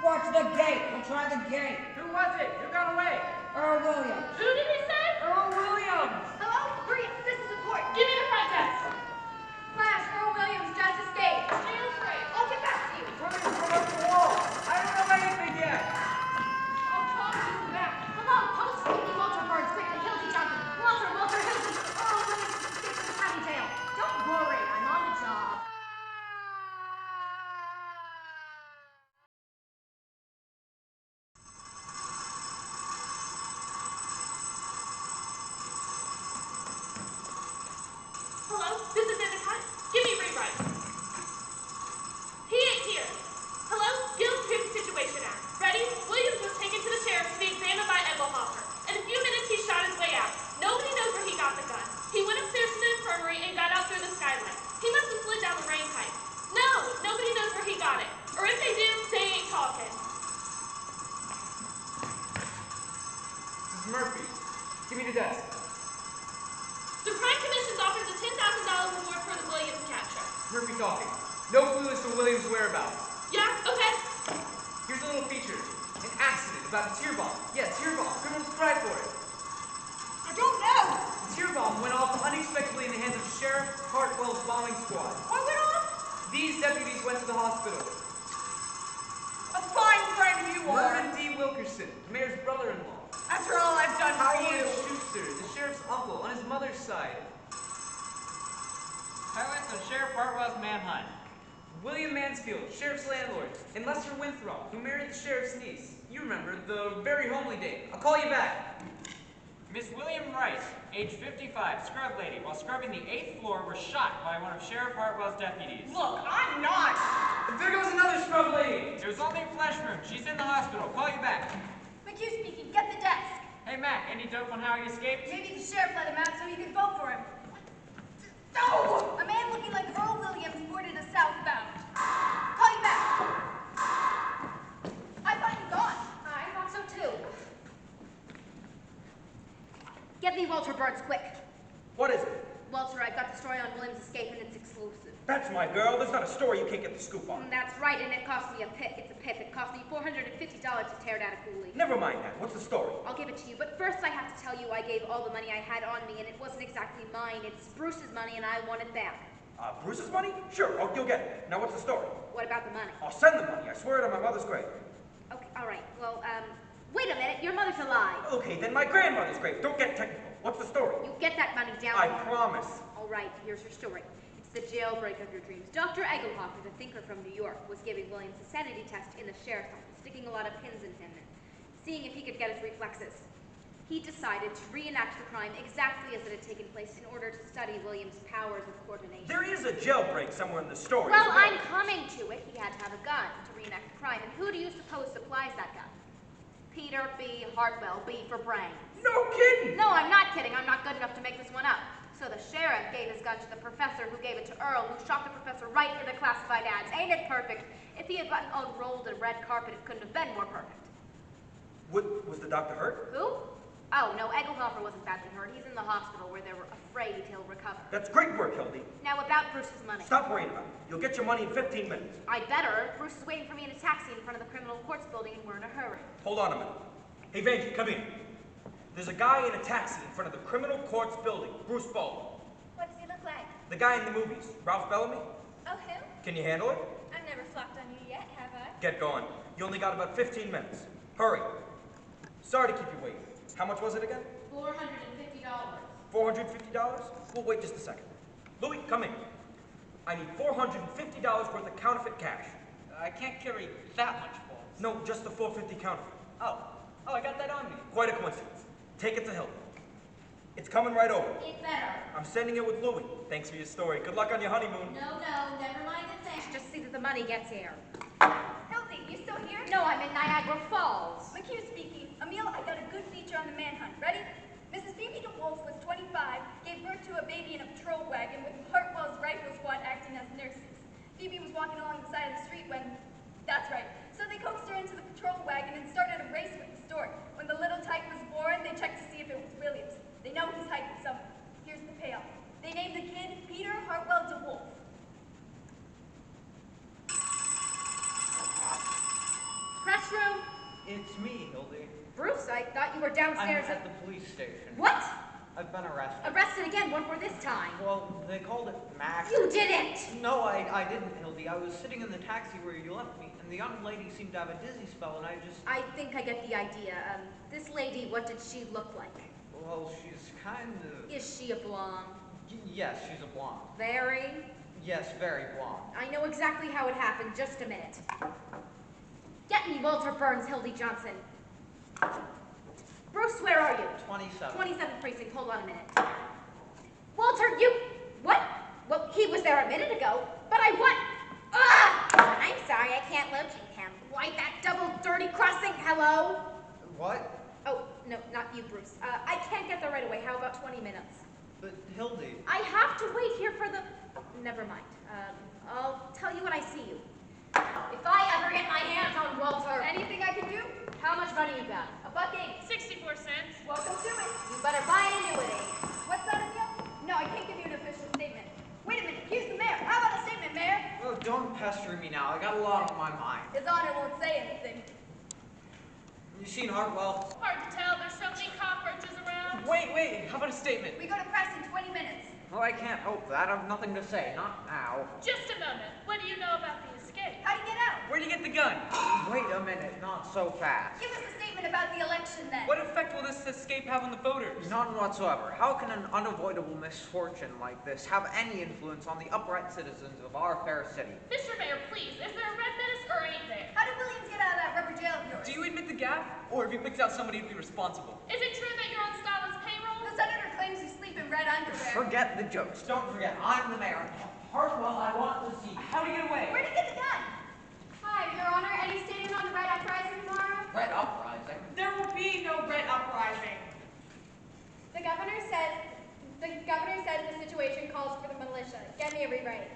Watch the gate. We'll try the gate. Who was it? Who got away? Earl Williams. Who did he say? Earl Williams! Hello? Hurry, this is important. Give me the front desk. Flash, Earl Williams just escaped. Jailbreak. I'll get back to you. Running from up the wall! I don't know anything yet! I'll talk to you back. Hello, post me Walter Burns, quickly, Hildy Johnson. Walter, Hildy. Earl Williams escaped from county jail. Don't worry, I'm on the job. Hello? This is Endicott. Give me rewrite. He ain't here. Hello? Guild Proof Situation Act. Ready? Williams was taken to the sheriff to be examined by Engelhofer. In a few minutes, he shot his way out. Nobody knows where he got the gun. He went upstairs to the infirmary and got out through the skylight. He must have slid down the rain pipe. No, nobody knows where he got it. Or if they do, they ain't talking. This is Murphy. Give me the desk. The Crime Commission's offered a $10,000 reward for the Williams capture. Murphy talking. No clue as to Williams' whereabouts. Yeah, okay. Here's a little feature. An accident about a tear bomb. Yeah, tear bomb. Criminals cry for it. I don't know. The tear bomb went off unexpectedly in the hands of Sheriff Hartwell's bombing squad. What went off? These deputies went to the hospital. A fine friend you are. Mervyn D. Wilkerson, the mayor's brother-in-law. After all I've done for Howard you. Schuster, the sheriff's uncle, on his mother's of Sheriff Hartwell's manhunt. William Mansfield, sheriff's landlord, and Lester Winthrop, who married the sheriff's niece. You remember, the very homely dame. I'll call you back. Miss William Rice, age 55, scrub lady, while scrubbing the 8th floor, was shot by one of Sheriff Hartwell's deputies. Look, I'm not. There goes another scrub lady. There's only a flesh wound. She's in the hospital. Call you back. McHugh speaking. Get the desk. Hey, Mac, any dope on how he escaped? Maybe the sheriff let him out so he could vote for him. No! A man looking like Earl Williams boarded a southbound. Call you back. I thought you gone. I thought so too. Get me Walter Burns, quick. What is it? Walter, I've got the story on Williams' escape and it's exclusive. That's my girl. There's not a story you can't get the scoop on. That's right, and it cost me a pip. It's a pip. It cost me $450 to tear down a coolie. Never mind that. What's the story? I'll give it to you, but first I have to tell you I gave all the money I had on me, and it wasn't exactly mine. It's Bruce's money, and I want it back. Bruce's money? Sure, you'll get it. Now what's the story? What about the money? I'll send the money. I swear it on my mother's grave. Okay, all right. Well, wait a minute. Your mother's alive. Okay, then my grandmother's grave. Don't get technical. What's the story? You get that money down. I promise. All right, here's your story. It's the jailbreak of your dreams. Dr. Egelhofer, the thinker from New York, was giving Williams a sanity test in the sheriff's office, sticking a lot of pins in him and seeing if he could get his reflexes. He decided to reenact the crime exactly as it had taken place in order to study Williams' powers of coordination. There is a jailbreak somewhere in the story. Well, I'm coming to it. He had to have a gun to reenact the crime, and who do you suppose supplies that gun? Peter B. Hartwell, B for brains. No kidding! No, I'm not kidding. I'm not good enough to make this one up. So the sheriff gave his gun to the professor, who gave it to Earl, who shot the professor right in the classified ads. Ain't it perfect? If he had gotten unrolled and red carpet, it couldn't have been more perfect. Was the doctor hurt? Who? Oh, no, Egelhofer wasn't badly hurt. He's in the hospital where they're afraid he'll recover. That's great work, Hildy. Now, about Bruce's money. Stop worrying about it. You'll get your money in 15 minutes. I'd better. Bruce is waiting for me in a taxi in front of the criminal courts building, and we're in a hurry. Hold on a minute. Hey, Vanjie, come here. There's a guy in a taxi in front of the criminal courts building, Bruce Baldwin. What does he look like? The guy in the movies, Ralph Bellamy. Oh, him? Can you handle it? I've never flopped on you yet, have I? Get going. You only got about 15 minutes. Hurry. Sorry to keep you waiting. How much was it again? $450. $450? We'll wait just a second. Louis, come in. I need $450 worth of counterfeit cash. I can't carry that much balls. No, just the $450 counterfeit. Oh, I got that on me. Quite a coincidence. Take it to Hilton. It's coming right over. It better. I'm sending it with Louis. Thanks for your story. Good luck on your honeymoon. No, never mind the thing. Just see that the money gets here. Hildy, you still here? No, I'm in Niagara Falls. McHugh speaking. Emil, I got a good feature on the manhunt. Ready? Mrs. Phoebe DeWolf was 25, gave birth to a baby in a patrol wagon with Hartwell's rifle squad acting as nurses. Phoebe was walking along the side of the street when... That's right. So they coaxed her into the patrol wagon and started a race with the stork. When the little tyke was born, they checked to see if it was Williams. They know he's hiding somewhere. Here's the payoff. They named the kid Peter Hartwell DeWolf. Press room. It's me, Hildy. Bruce, I thought you were I'm downstairs. at the police station. What? I've been arrested. Arrested again. What for this time? Well, they called it Mac. You didn't. No, I didn't, Hildy. I was sitting in the taxi where you left me, and the young lady seemed to have a dizzy spell, and I think I get the idea. This lady, what did she look like? Well, she's kind of... Is she a blonde? Yes, she's a blonde. Very? Yes, very blonde. I know exactly how it happened. Just a minute. Get me Walter Burns, Hildy Johnson. Bruce, where are you? 27. 27th precinct. Hold on a minute. Walter, you... What? Well, he was there a minute ago, but I what? Ah! I'm sorry, I can't locate him. Why, that double dirty crossing. Hello? What? Oh, no, not you, Bruce. I can't get there right away. How about 20 minutes? But, Hildy... I have to wait here for the... Never mind. I'll tell you when I see you. If I ever get my hands on Walter... Anything I can do? How much money you got? $1.80. 64 cents. Welcome to it. You better buy an annuity. What's that, Emil? No, I can't give you an official statement. Wait a minute, here's the mayor. How about a statement, Mayor? Oh, don't pester me now. I got a lot on my mind. His Honor won't say anything. You seen Hartwell? Hard to tell. There's so many cockroaches around. Wait, how about a statement? We go to press in 20 minutes. Well, I can't help that. I've nothing to say. Not now. Just a moment. What do you know about the escape? How'd you get out? Where'd you get the gun? Wait a minute. Not so fast. Give us a statement thinking about the election then? What effect will this escape have on the voters? None whatsoever. How can an unavoidable misfortune like this have any influence on the upright citizens of our fair city? Mr. Mayor, please, is there a red menace or ain't there? How did Williams get out of that rubber jail of yours? Do you admit the gap? Or have you picked out somebody to be responsible? Is it true that you're on Stalin's payroll? The senator claims you sleep in red underwear. Forget the jokes. Don't forget, I'm the mayor. Hartwell, I want to see. How'd he get away? Where'd he get the gun? Hi, Your Honor. Any statement on the red uprising tomorrow? Red uprising? There will be no red uprising. The governor said the situation calls for the militia. Get me a rewrite.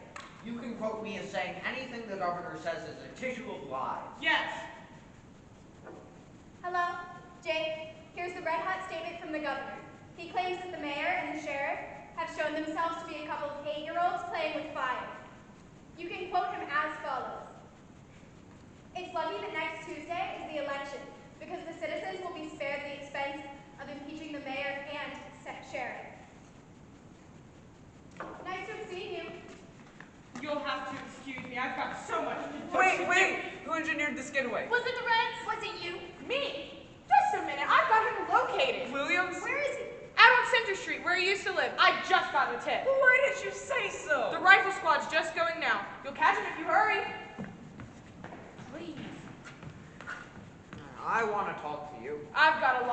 You can quote me as saying anything the governor says is a tissue of lies. Yes. Hello, Jake. Here's the red hot statement from the governor. He claims that the mayor and the sheriff have shown themselves to be a couple of 8-year-olds playing with fire. You can quote him as follows. It's lucky that next Tuesday is the election, because the citizens will be spared the expense of impeaching the mayor and sheriff. Nice to have seen you. You'll have to excuse me. I've got so much to do. Wait! Who engineered this getaway? Was it the Reds? Was it you? Me? Just a minute. I've got him located. Williams? Where is he? Out on Center Street, where he used to live. I just got the tip. Why didn't you say so? The rifle squad's just going now. You'll catch him if you hurry. Please. I want to talk to you. I've got a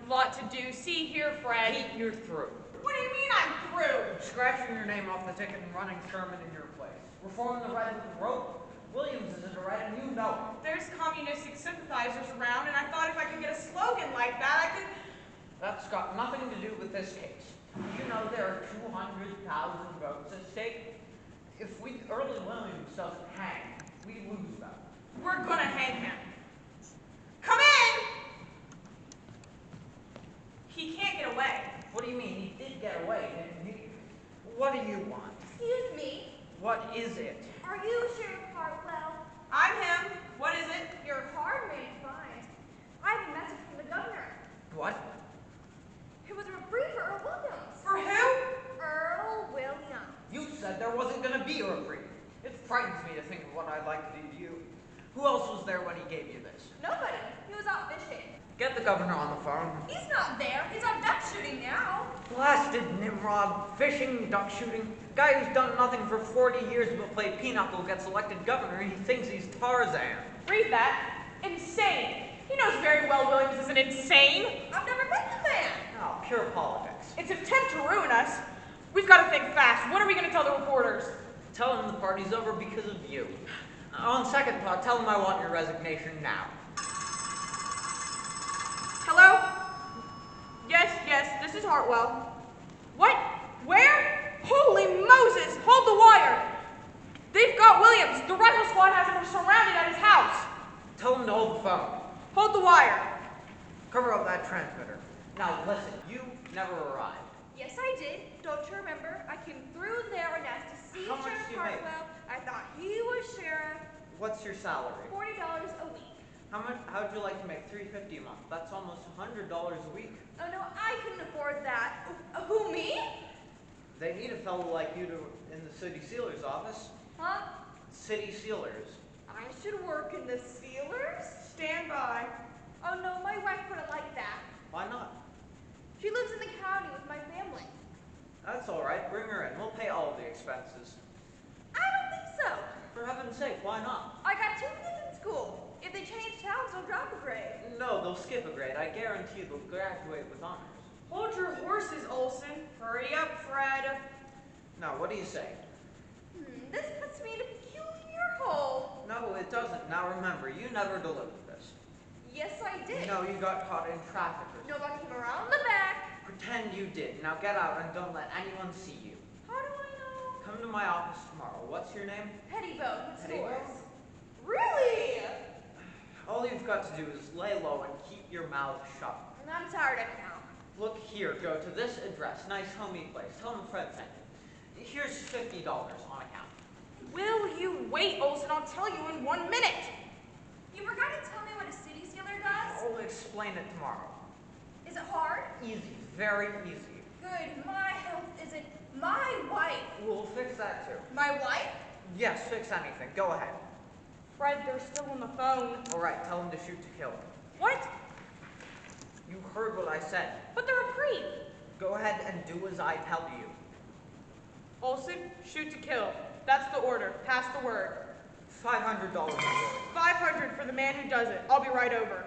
lot to do. See here, Fred. Pete, you're through. What do you mean I'm through? Scratching your name off the ticket and running Sherman in your place. Reforming the red with the rope. Williams is in the red and you know it. There's communistic sympathizers around, and I thought if I could get a slogan like that, I could... That's got nothing to do with this case. You know there are 200,000 votes at stake. If Early Williams doesn't hang, we lose them. We're gonna hang him. Come in! He can't get away. What do you mean? He did get away, didn't he? What do you want? Excuse me. What is it? Are you Sheriff Hartwell? I'm him. What is it? You're hard man to find. I have a message from the governor. What? It was a reprieve for Earl Williams. For who? Earl Williams. You said there wasn't going to be a reprieve. It frightens me to think of what I'd like to do to you. Who else was there when he gave you this? Nobody. He was out fishing. Get the governor on the phone. He's not there. He's out duck shooting now. Blasted Nimrod, fishing, duck shooting. Guy who's done nothing for 40 years but play pinochle gets elected governor and he thinks he's Tarzan. Read that. Insane. He knows very well Williams isn't insane. I've never met the man. Oh, pure politics. It's an attempt to ruin us. We've got to think fast. What are we going to tell the reporters? Tell him the party's over because of you. On second thought, tell him I want your resignation now. Hello? Yes, this is Hartwell. What? Where? Holy Moses! Hold the wire! They've got Williams. The rifle squad has him surrounded at his house. Tell him to hold the phone. Hold the wire. Cover up that transmitter. Now listen, you never arrived. Yes, I did. Don't you remember? I came through there and asked to see How much Sheriff do you make? Hartwell. I thought he was sheriff. What's your salary? $40 a week. How'd you like to make $350 a month? That's almost $100 a week. Oh no, I couldn't afford that. Who, me? They need a fellow like you in the city sealer's office. Huh? City sealers. I should work in the Sealers? Stand by. Oh no, my wife wouldn't like that. Why not? She lives in the county with my family. That's all right. Bring her in. We'll pay all of the expenses. I don't think so. For heaven's sake, why not? I got 2 kids in school. If they change towns, they'll drop a grade. No, they'll skip a grade. I guarantee they'll graduate with honors. Hold your horses, Olson. Hurry up, Fred. Now, what do you say? This puts me in a peculiar hole. No, it doesn't. Now remember, you never delivered this. Yes, I did. No, you got caught in traffic. No, I came around the back. Pretend you did. Now get out and don't let anyone see you. How do I know? Come to my office tomorrow. What's your name? Pettibone. It's Pettibone? yours. Really? All you've got to do is lay low and keep your mouth shut. I'm tired anyhow. Look here, go to this address, nice homey place. Tell them Fred sent you. Here's $50 on account. Will you wait, Olson? I'll tell you in 1 minute. You forgot to tell me what a city sealer does? I'll explain it tomorrow. Is it hard? Easy, very easy. Good. My health isn't. My wife. We'll fix that too. My wife? Yes, fix anything. Go ahead. Fred, they're still on the phone. All right, tell them to shoot to kill. What? You heard what I said. But they're a creep. Go ahead and do as I tell you. Olson, shoot to kill. That's the order. Pass the word. $500 reward. 500 for the man who does it. I'll be right over.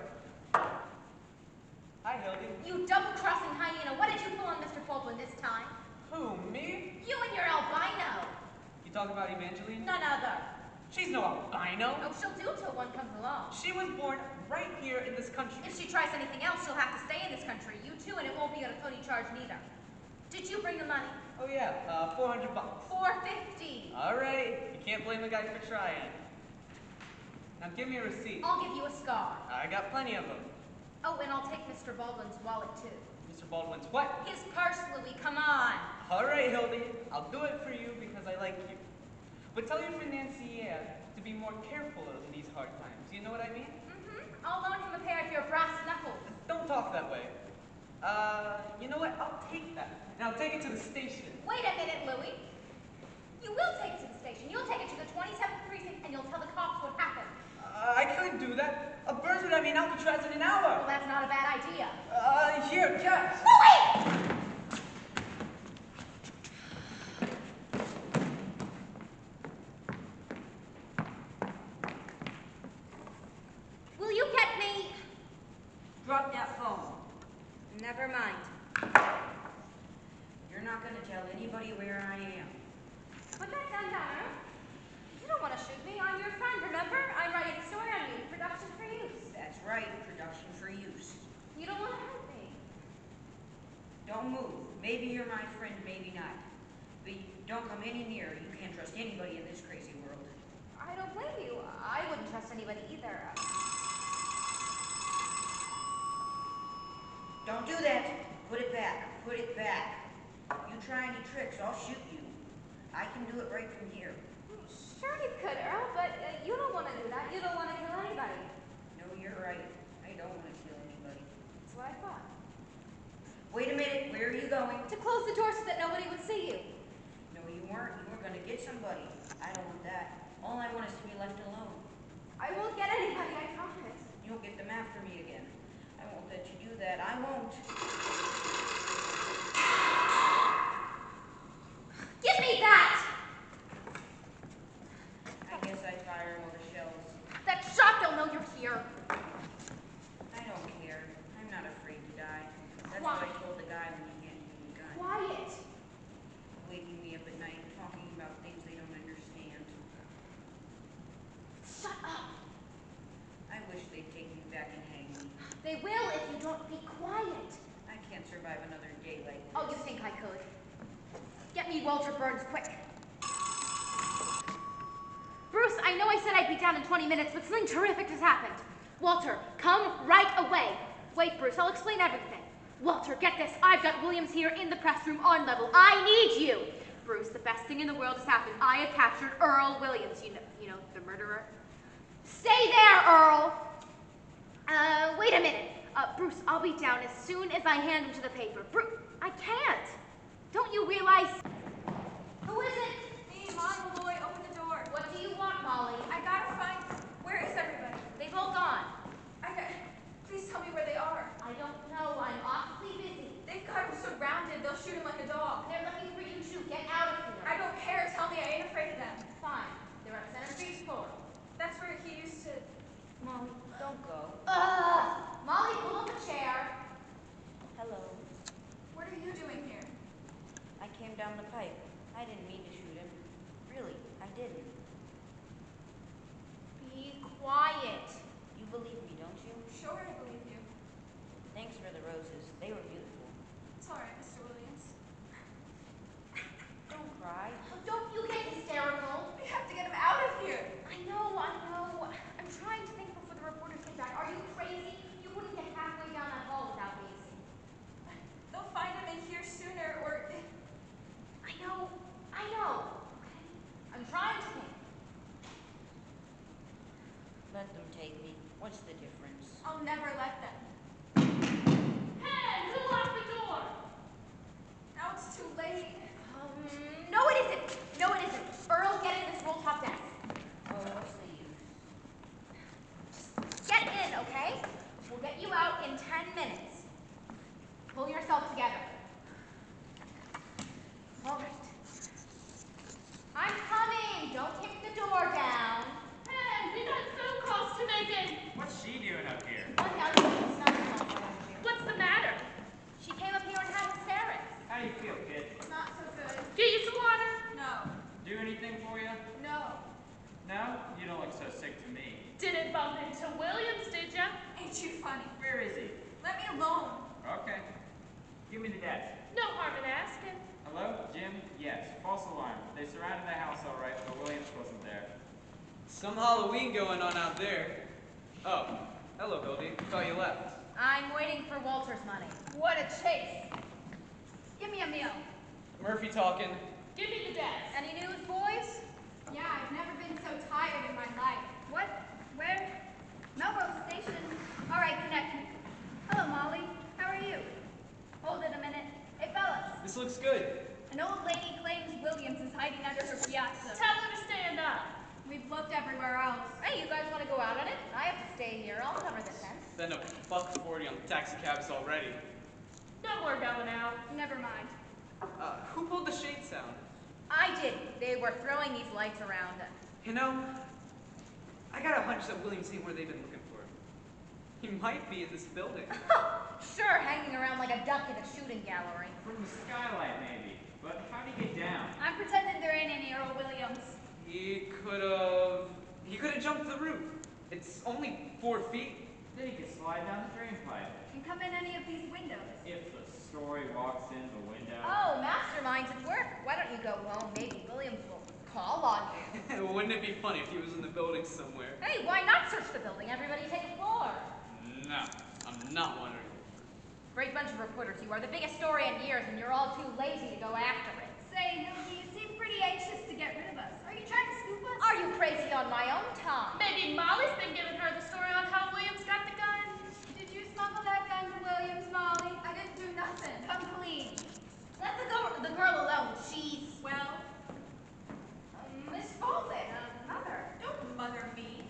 Hi, Hildy. You double-crossing hyena, what did you pull on Mr. Baldwin this time? Who, me? You and your albino. You talk about Evangeline? None other. She's no albino. Oh, she'll do till one comes along. She was born right here in this country. If she tries anything else, she'll have to stay in this country. You too, and it won't be at a phony charge neither. Did you bring the money? Oh yeah, $400. $450. All right, you can't blame a guy for trying. Now give me a receipt. I'll give you a scar. I got plenty of them. Oh, and I'll take Mr. Baldwin's wallet too. Mr. Baldwin's what? His purse, Louis, come on. All right, Hildy, I'll do it for you because I like you. But tell your friend Nancy to be more careful in these hard times. You know what I mean? Mm-hmm. I'll loan him a pair of your brass knuckles. Don't talk that way. You know what? I'll take that. And I'll take it to the station. Wait a minute, Louis. You will take it to the station. You'll take it to the 27th precinct and you'll tell the cops what happened. I could do that. A bird would have me in Alcatraz in an hour. Well, that's not a bad idea. Here, catch. Louis! Will you get me? Drop that phone. Never mind. You're not going to tell anybody where I am. Put that gun down, huh? You don't want to shoot me. I'm your friend, remember? I'm writing a story on you. Production for use. That's right, production for use. You don't want to hurt me. Don't move. Maybe you're my friend, maybe not. But don't come any nearer. You can't trust anybody in this crazy world. I don't blame you. I wouldn't trust anybody either. Don't do that. Put it back. Put it back. You try any tricks, I'll shoot you. I can do it right from here. Sure you could, Earl, but you don't want to do that. You don't want to kill anybody. No, you're right. I don't want to kill anybody. That's what I thought. Wait a minute. Where are you going? To close the door so that nobody would see you. No, you weren't. You were going to get somebody. I don't want that. All I want is to be left alone. I won't get anybody, I promise. You'll get them after me again. I won't let you do that. I won't. Give me that! I guess I'd fire more shells. That shot, they'll know you're here. I don't care. I'm not afraid to die. That's Why? what I told the guy when he handed me the gun. Quiet. Waking me up at night, talking about things they don't understand. Shut up. I wish they'd take me back and hang me. They will if you don't be quiet. I can't survive another day like this. Oh, you think I could? Get me Walter Burns, quick. Bruce, I know I said I'd be down in 20 minutes, but something terrific has happened. Walter, come right away. Wait, Bruce, I'll explain everything. Walter, get this. I've got Williams here in the press room on level. I need you. Bruce, the best thing in the world has happened. I have captured Earl Williams. You know, the murderer. Stay there, Earl. Wait a minute. Bruce, I'll be down as soon as I hand him to the paper. Bruce, I can't. Don't you realize? Who is it? Me, Mom, Malloy, open the door. What do you want, Molly? I gotta find. Where is everybody? They've all gone. Please tell me where they are. I don't know. I'm awfully busy. They've got him surrounded. They'll shoot him like a dog. They're looking for you too. Get out of here. I don't care. Tell me I ain't afraid of them. Fine. They're at Center Street School. That's where he used to. Molly, don't go. Molly, pull up a chair. Hello. What are you doing here? I came down the pipe. I didn't mean to shoot him. Really, I didn't. Be quiet. You believe me, don't you? Sure, I believe you. Thanks for the roses. They were beautiful. It's all right, Mr. Williams. Don't cry. Oh, don't you get hysterical. We have to get him out of here. I know. I'm trying to think before the reporters get back. Are you crazy? You wouldn't get halfway down that hall without being seen. They'll find him in here sooner, or. I know. Okay? I'm trying to think. Let them take me. What's the difference? I'll never let them. Hey, who locked the door? Now it's too late. No, it isn't. Earl, get in this roll top desk. Oh, what's the use? Get in, okay? We'll get you out in 10 minutes. Pull yourself together. All right. I'm coming. Don't kick the door down. Hey, we got phone calls to make it. What's she doing up here? What's the matter? She came up here and had hysterics. How do you feel, kid? Not so good. Get you some water? No. Do anything for you? No. No? You don't look so sick to me. Didn't bump into Williams, did ya? Ain't you funny? Where is he? Let me alone. Okay. Give me the desk. No harm in asking. Hello? Jim? Yes. False alarm. They surrounded the house all right, but Williams wasn't there. Some Halloween going on out there. Oh, hello, Hildy. Thought you left. I'm waiting for Walter's money. What a chase. Give me a meal. Murphy talking. Give me the desk. Any news, boys? Yeah, I've never been so tired in my life. What? Where? Melrose Station. All right, connect me. Hello, Molly. How are you? Hold it a minute. Hey, fellas. This looks good. An old lady claims Williams is hiding under her piazza. Tell her to stand up. We've looked everywhere else. Hey, you guys want to go out on it? I have to stay here. I'll cover the fence. Spend $1.40 on taxi cabs already. No more going out. Never mind. Who pulled the shade sound? I did. They were throwing these lights around. You know, I got a hunch that Williams ain't where they've been looking for him. He might be in this building. Sure, hanging around like a duck in a shooting gallery. From the skylight, maybe. But how'd he get down? I'm pretending there ain't any Earl Williams. He could've jumped the roof. It's only 4 feet. Then he could slide down the drain pipe. Can come in any of these windows. If the story walks in the window. Oh, masterminds at work. Why don't you go home? Maybe Williams will call on you. Wouldn't it be funny if he was in the building somewhere? Hey, why not search the building? Everybody take a floor. No, I'm not wondering. Great bunch of reporters. You are the biggest story in years, and you're all too lazy to go after it. Say, Hildy, you seem pretty anxious to get rid of us. Are you trying to scoop us? Are you crazy on my own time? Maybe Molly's been giving her the story on how Williams got the gun. Did you smuggle that gun to Williams, Molly? I didn't do nothing. Come clean. Let the girl alone. She's... Well, Miss Bolton, mother. Don't mother me.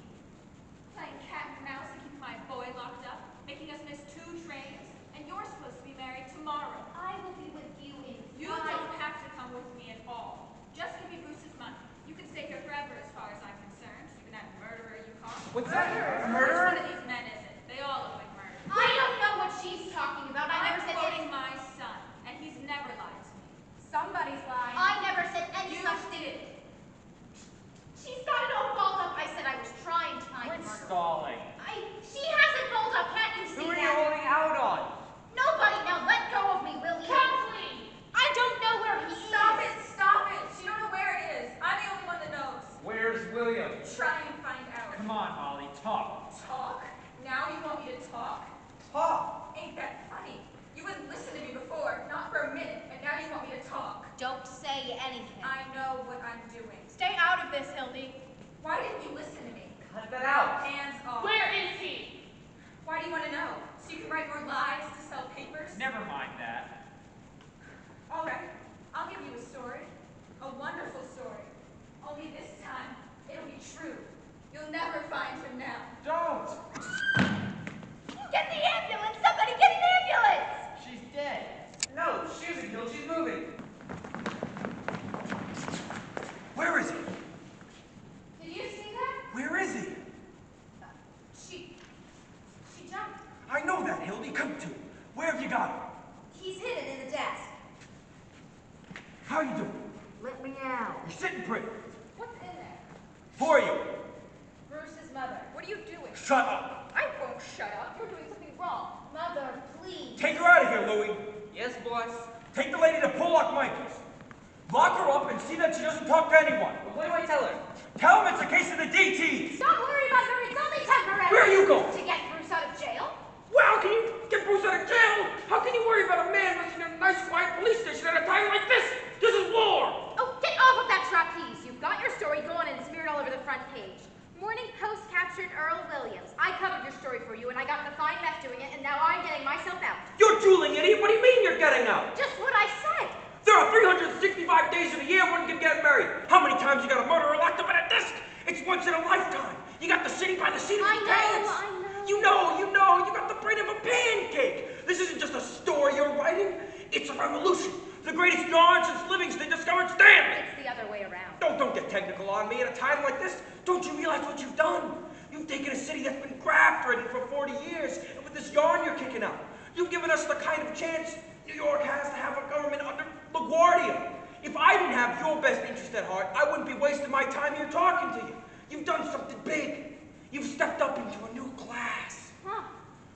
playing cat and mouse to keep my boy locked up, making us miss 2 trains, and you're supposed to be married tomorrow. I will be with you in You don't have to come with me at all. Just give me Bruce's money. You can stay here forever as far as I'm concerned. Even that murderer you caught. What's that? Which Murderer? one of these men is it? They all look like murderers. I don't know what she's talking about. I never said quoting anything. my son, and he's never lied to me. Somebody's lying. I never said any You such did. She's got it all balled up. I said I was trying to find Quit the murderer. stalling. She has it balled up. Can't you see Who are you that? holding out on? Nobody now. Let go of me, William. Come clean. I don't know where he Stop is. it! Stop it! She don't know where it is. I'm the only one that knows. Where's William? Try and find out. Come on, Molly, talk. Talk? Now you want me to talk? Talk. Ain't that funny? You wouldn't listen to me before, not for a minute, and now you want me to talk. Don't say anything. I know what I'm doing. Stay out of this, Hildy. Why didn't you listen to me? Cut that out. Hands off. Where is he? Why do you want to know? So you can write more lies to sell papers? Never mind that. All right, I'll give you a story. A wonderful story. Only this time, it'll be true. You'll never find him now. Don't. Get the ambulance! Somebody get an ambulance! She's dead. No, she isn't killed. She's moving. Where is he? Did you see that? Where is he? She jumped. I know that, Hildy. Come to. Where have you got him? He's hidden in the desk. How you doing? Let me out. You're sitting pretty. What's in there? For you. Bruce's mother. What are you doing? Shut up. I won't shut up. You're doing something wrong. Mother, please. Take her out of here, Louie. Yes, boss. Take the lady to Bullock Michaels. Lock her up and see that she doesn't talk to anyone. What do I tell her? Tell him it's a case of the DTs. Don't worry, Mother. It's only temporary. Where are you going? To get Bruce out of jail. Well, can you get Bruce out of jail? How can you worry about a man listening in a nice, quiet police station at a time like this? This is war. Oh, get off of that trapeze. You've got your story going and smeared all over the front page. Morning Post captured Earl Williams. I covered your story for you, and I got the fine mess doing it, and now I'm getting myself out. You're drooling, idiot. What do you mean you're getting out? Just what I said. There are 365 days in a year one can get married. How many times you got a murderer locked up in a disc? It's once in a lifetime. You got the city by the seat of your pants. I know. You got the brain of a pancake. This isn't just a story you're writing? It's a revolution. The greatest yarn since Livingston discovered Stanley. It's the other way around. Don't get technical on me at a time like this. Don't you realize what you've done? You've taken a city that's been graft-ridden for 40 years, and with this yarn you're kicking out, you've given us the kind of chance New York has to have a government under LaGuardia. If I didn't have your best interest at heart, I wouldn't be wasting my time here talking to you. You've done something big. You've stepped up into a new class. Huh.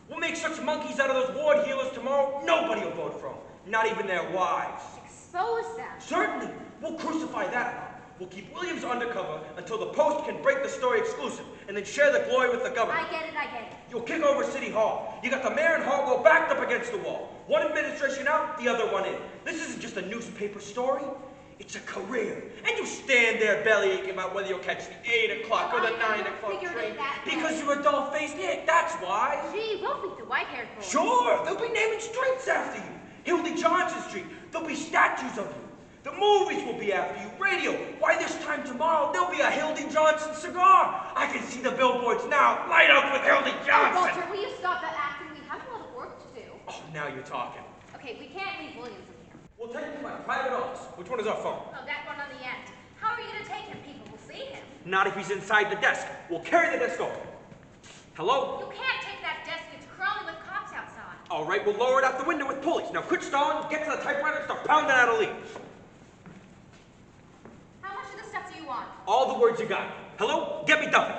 We'll make such monkeys out of those ward healers tomorrow, nobody will vote for them. Not even their wives. Expose them. Certainly. We'll crucify that one. We'll keep Williams undercover until the Post can break the story exclusive and then share the glory with the government. I get it. You'll kick over City Hall. You got the mayor and Hartwell backed up against the wall. One administration out, the other one in. This isn't just a newspaper story. It's a career. And you stand there belly aching about whether you'll catch the 8 o'clock or the 9 o'clock train. Because you're a dull-faced hick, that's why. Gee, we'll beat the white-haired boy. Sure, they'll be naming streets after you. Hildy Johnson Street. There'll be statues of you. The movies will be after you. Radio. Why, this time tomorrow, there'll be a Hildy Johnson cigar. I can see the billboards now. Light up with Hildy Johnson. Oh, Walter, will you stop that acting? We have a lot of work to do. Oh, now you're talking. Okay, we can't leave Williams in here. We'll take him to my private office. Which one is our phone? Oh, that one on the end. How are you going to take him? People will see him. Not if he's inside the desk. We'll carry the desk over. Hello? You can't take that desk. It's crawling with cops outside. All right, we'll lower it out the window with pulleys. Now quit stalling, get to the typewriter, and start pounding out a lead. How much of the stuff do you want? All the words you got. Hello? Get me Duffy.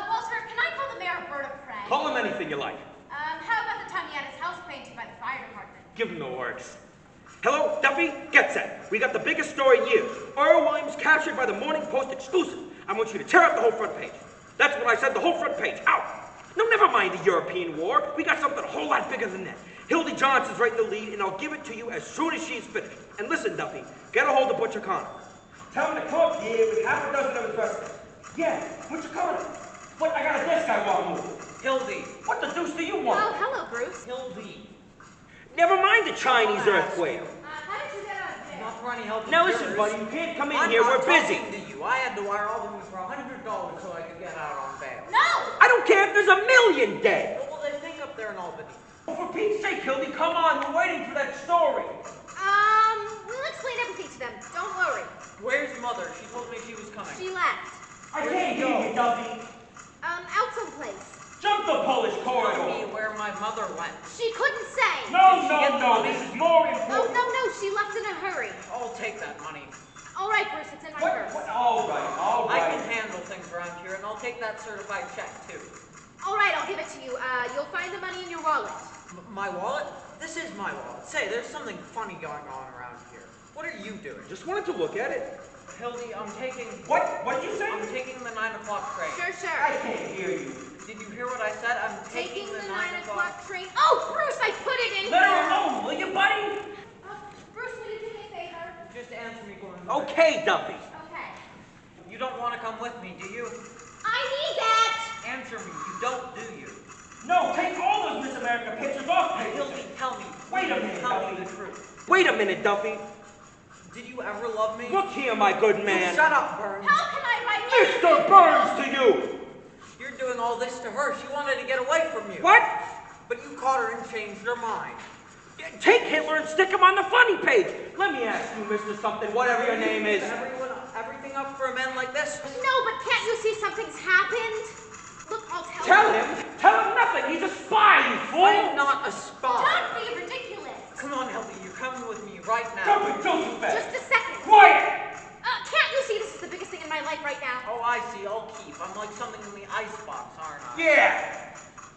Walter, can I call the mayor a bird of prey? Call him anything you like. How about the time he had his house painted by the fire department? Give him the works. Hello, Duffy? Get set. We got the biggest story in years. Earl Williams captured by the Morning Post exclusive. I want you to tear up the whole front page. That's what I said, the whole front page. Out. No, never mind the European war. We got something a whole lot bigger than that. Hildy Johnson's right in the lead, and I'll give it to you as soon as she's finished. And listen, Duffy, get a hold of Butcher Connor. Tell him to come up here with half a dozen of his residents. Yeah, Butcher Connor. But I got a desk I want moved. Hildy. What the deuce do you want? Oh, hello, Bruce. Hildy. Never mind the Chinese earthquake. How did you get out of there? Not for any help. Now listen, buddy, you can't come in I'm here. not We're busy. talking to you. I had to wire all of you for $100 so I could get out on bail. No! I don't care if there's a million dead. What will they think up there in Albany? Oh, for Pete's sake, Hildy, come on. We're waiting for that story. We'll explain everything to them. Don't worry. Where's Mother? She told me she was coming. She left. I can't hear you, Duffy. Out someplace. Jump the Polish Tell me corridor. where my mother went. She couldn't say. No, Did she get the no, money? this is more Oh, important. no, she left in a hurry. I'll take that money. All right, Bruce, it's in my purse. All right. I can handle things around here, and I'll take that certified check, too. All right, I'll give it to you. You'll find the money in your wallet. My wallet? This is my wallet. Say, there's something funny going on around here. What are you doing? Just wanted to look at it. Hildy, I'm taking... What? What'd you say? I'm taking the 9 o'clock train. Sure. I can't hear you. Did you hear what I said? I'm Taking the 9 o'clock... o'clock train. Oh, Bruce, I put it in Let here. her alone, will you, buddy? Bruce, will you do me a favor? Just answer me going... Okay, Duffy. Okay. You don't want to come with me, do you? I need that. Answer me. You don't, do you? No, take all those Miss America pictures off, Peggy. Hildy, tell me. Wait a minute, Tell me Duffy. the truth. Wait a minute, Duffy. Did you ever love me? Look here, my good man. Shut up, Burns. How can I write Mr. Burns to you. You're doing all this to her. She wanted to get away from you. What? But you caught her and changed her mind. Take Hitler and stick him on the funny page. Let me ask you, Mr. Something, whatever your name is. Everything up for a man like this? No, but can't you see something's happened? Look, I'll tell Tell you. him. Tell him nothing. He's a spy, you fool. I'm not a spy. Don't be ridiculous. Come on, Hildy. You're coming with me right now. Duffy, Joseph. Just a second. Quiet. Can't you see this is the biggest thing in my life right now? Oh, I see. I'll keep. I'm like something in the icebox, aren't I? Yeah.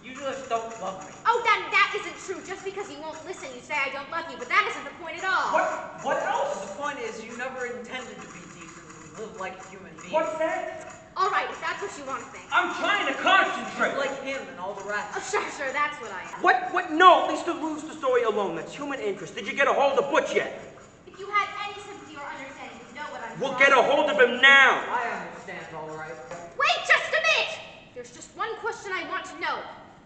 You just don't love me. Oh, then that isn't true. Just because you won't listen, you say I don't love you, but that isn't the point at all. What else? The point is, you never intended to be decent and live like a human being. What's that? All right, if that's what you want to think. I'm trying to concentrate. Like him and all the rest. Oh, sure, that's what I am. What? No, at least to lose the story alone. That's human interest. Did you get a hold of Butch yet? If you had any sympathy or understanding, you'd know what I'm We'll trying get a hold of him now. I understand, all right. Wait just a minute! There's just one question I want to know.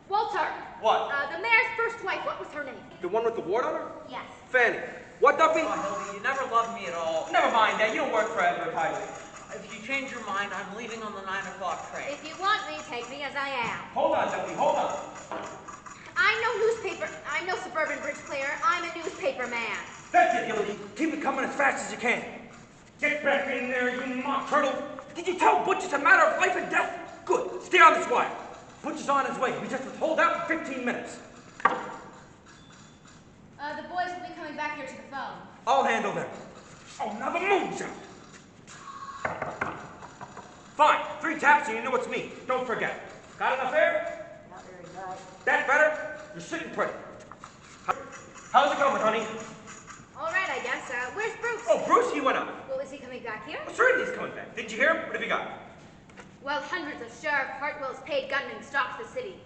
Walter. What? The mayor's first wife, what was her name? The one with the wart on her? Yes. Fanny. What, Duffy? Oh, Hildy, you never loved me at all. Never mind that. You don't work for advertising. If you change your mind, I'm leaving on the 9 o'clock train. If you want me, take me as I am. Hold on, Duffy. Hold on. I I'm no suburban bridge player. I'm a newspaper man. That's it, Hildy. Keep it coming as fast as you can. Get back in there, you mock turtle. Did you tell Butch it's a matter of life and death? Good. Stay on this wire. Butch is on his way. We just have to hold out for 15 minutes. The boys will be coming back here to the phone. I'll handle them. Oh, now the moon's out. Fine. 3 taps and you know it's me. Don't forget. Got enough air? Not very bright. That better? You're sitting pretty. How's it going, honey? All right, I guess. Where's Bruce? Oh, Bruce, he went up. Well, is he coming back here? Well, certainly he's coming back. Didn't you hear him? What have you got? Well, hundreds of Sheriff Hartwell's paid gunmen stalked the city,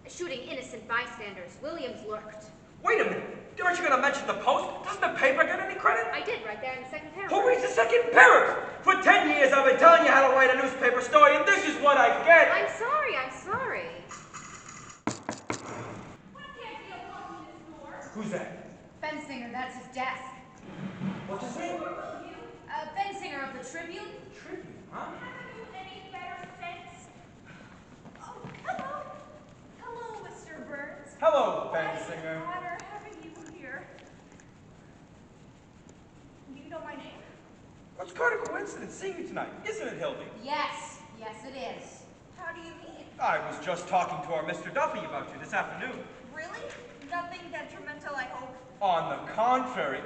shooting innocent bystanders. Williams lurked. Wait a minute. Aren't you going to mention the Post? Doesn't the paper get any credit? I did, right there in the second paragraph. Who reads the second paragraph? For 10 years I've been telling you how to write a newspaper story, and this is what I get. I'm sorry. Who's that? Bensinger, that's his desk. What's his name? Bensinger of the Tribune. Tribune, huh? Haven't you any better sense? Oh, hello. Hello, Mr. Burns. Hello, What Bensinger. an honor having you here. Do you know my name? What's quite a coincidence seeing you tonight, isn't it, Hildy? Yes, it is. How do you mean? I was just talking to our Mr. Duffy about you this afternoon. Really? Nothing detrimental, I hope. On the contrary.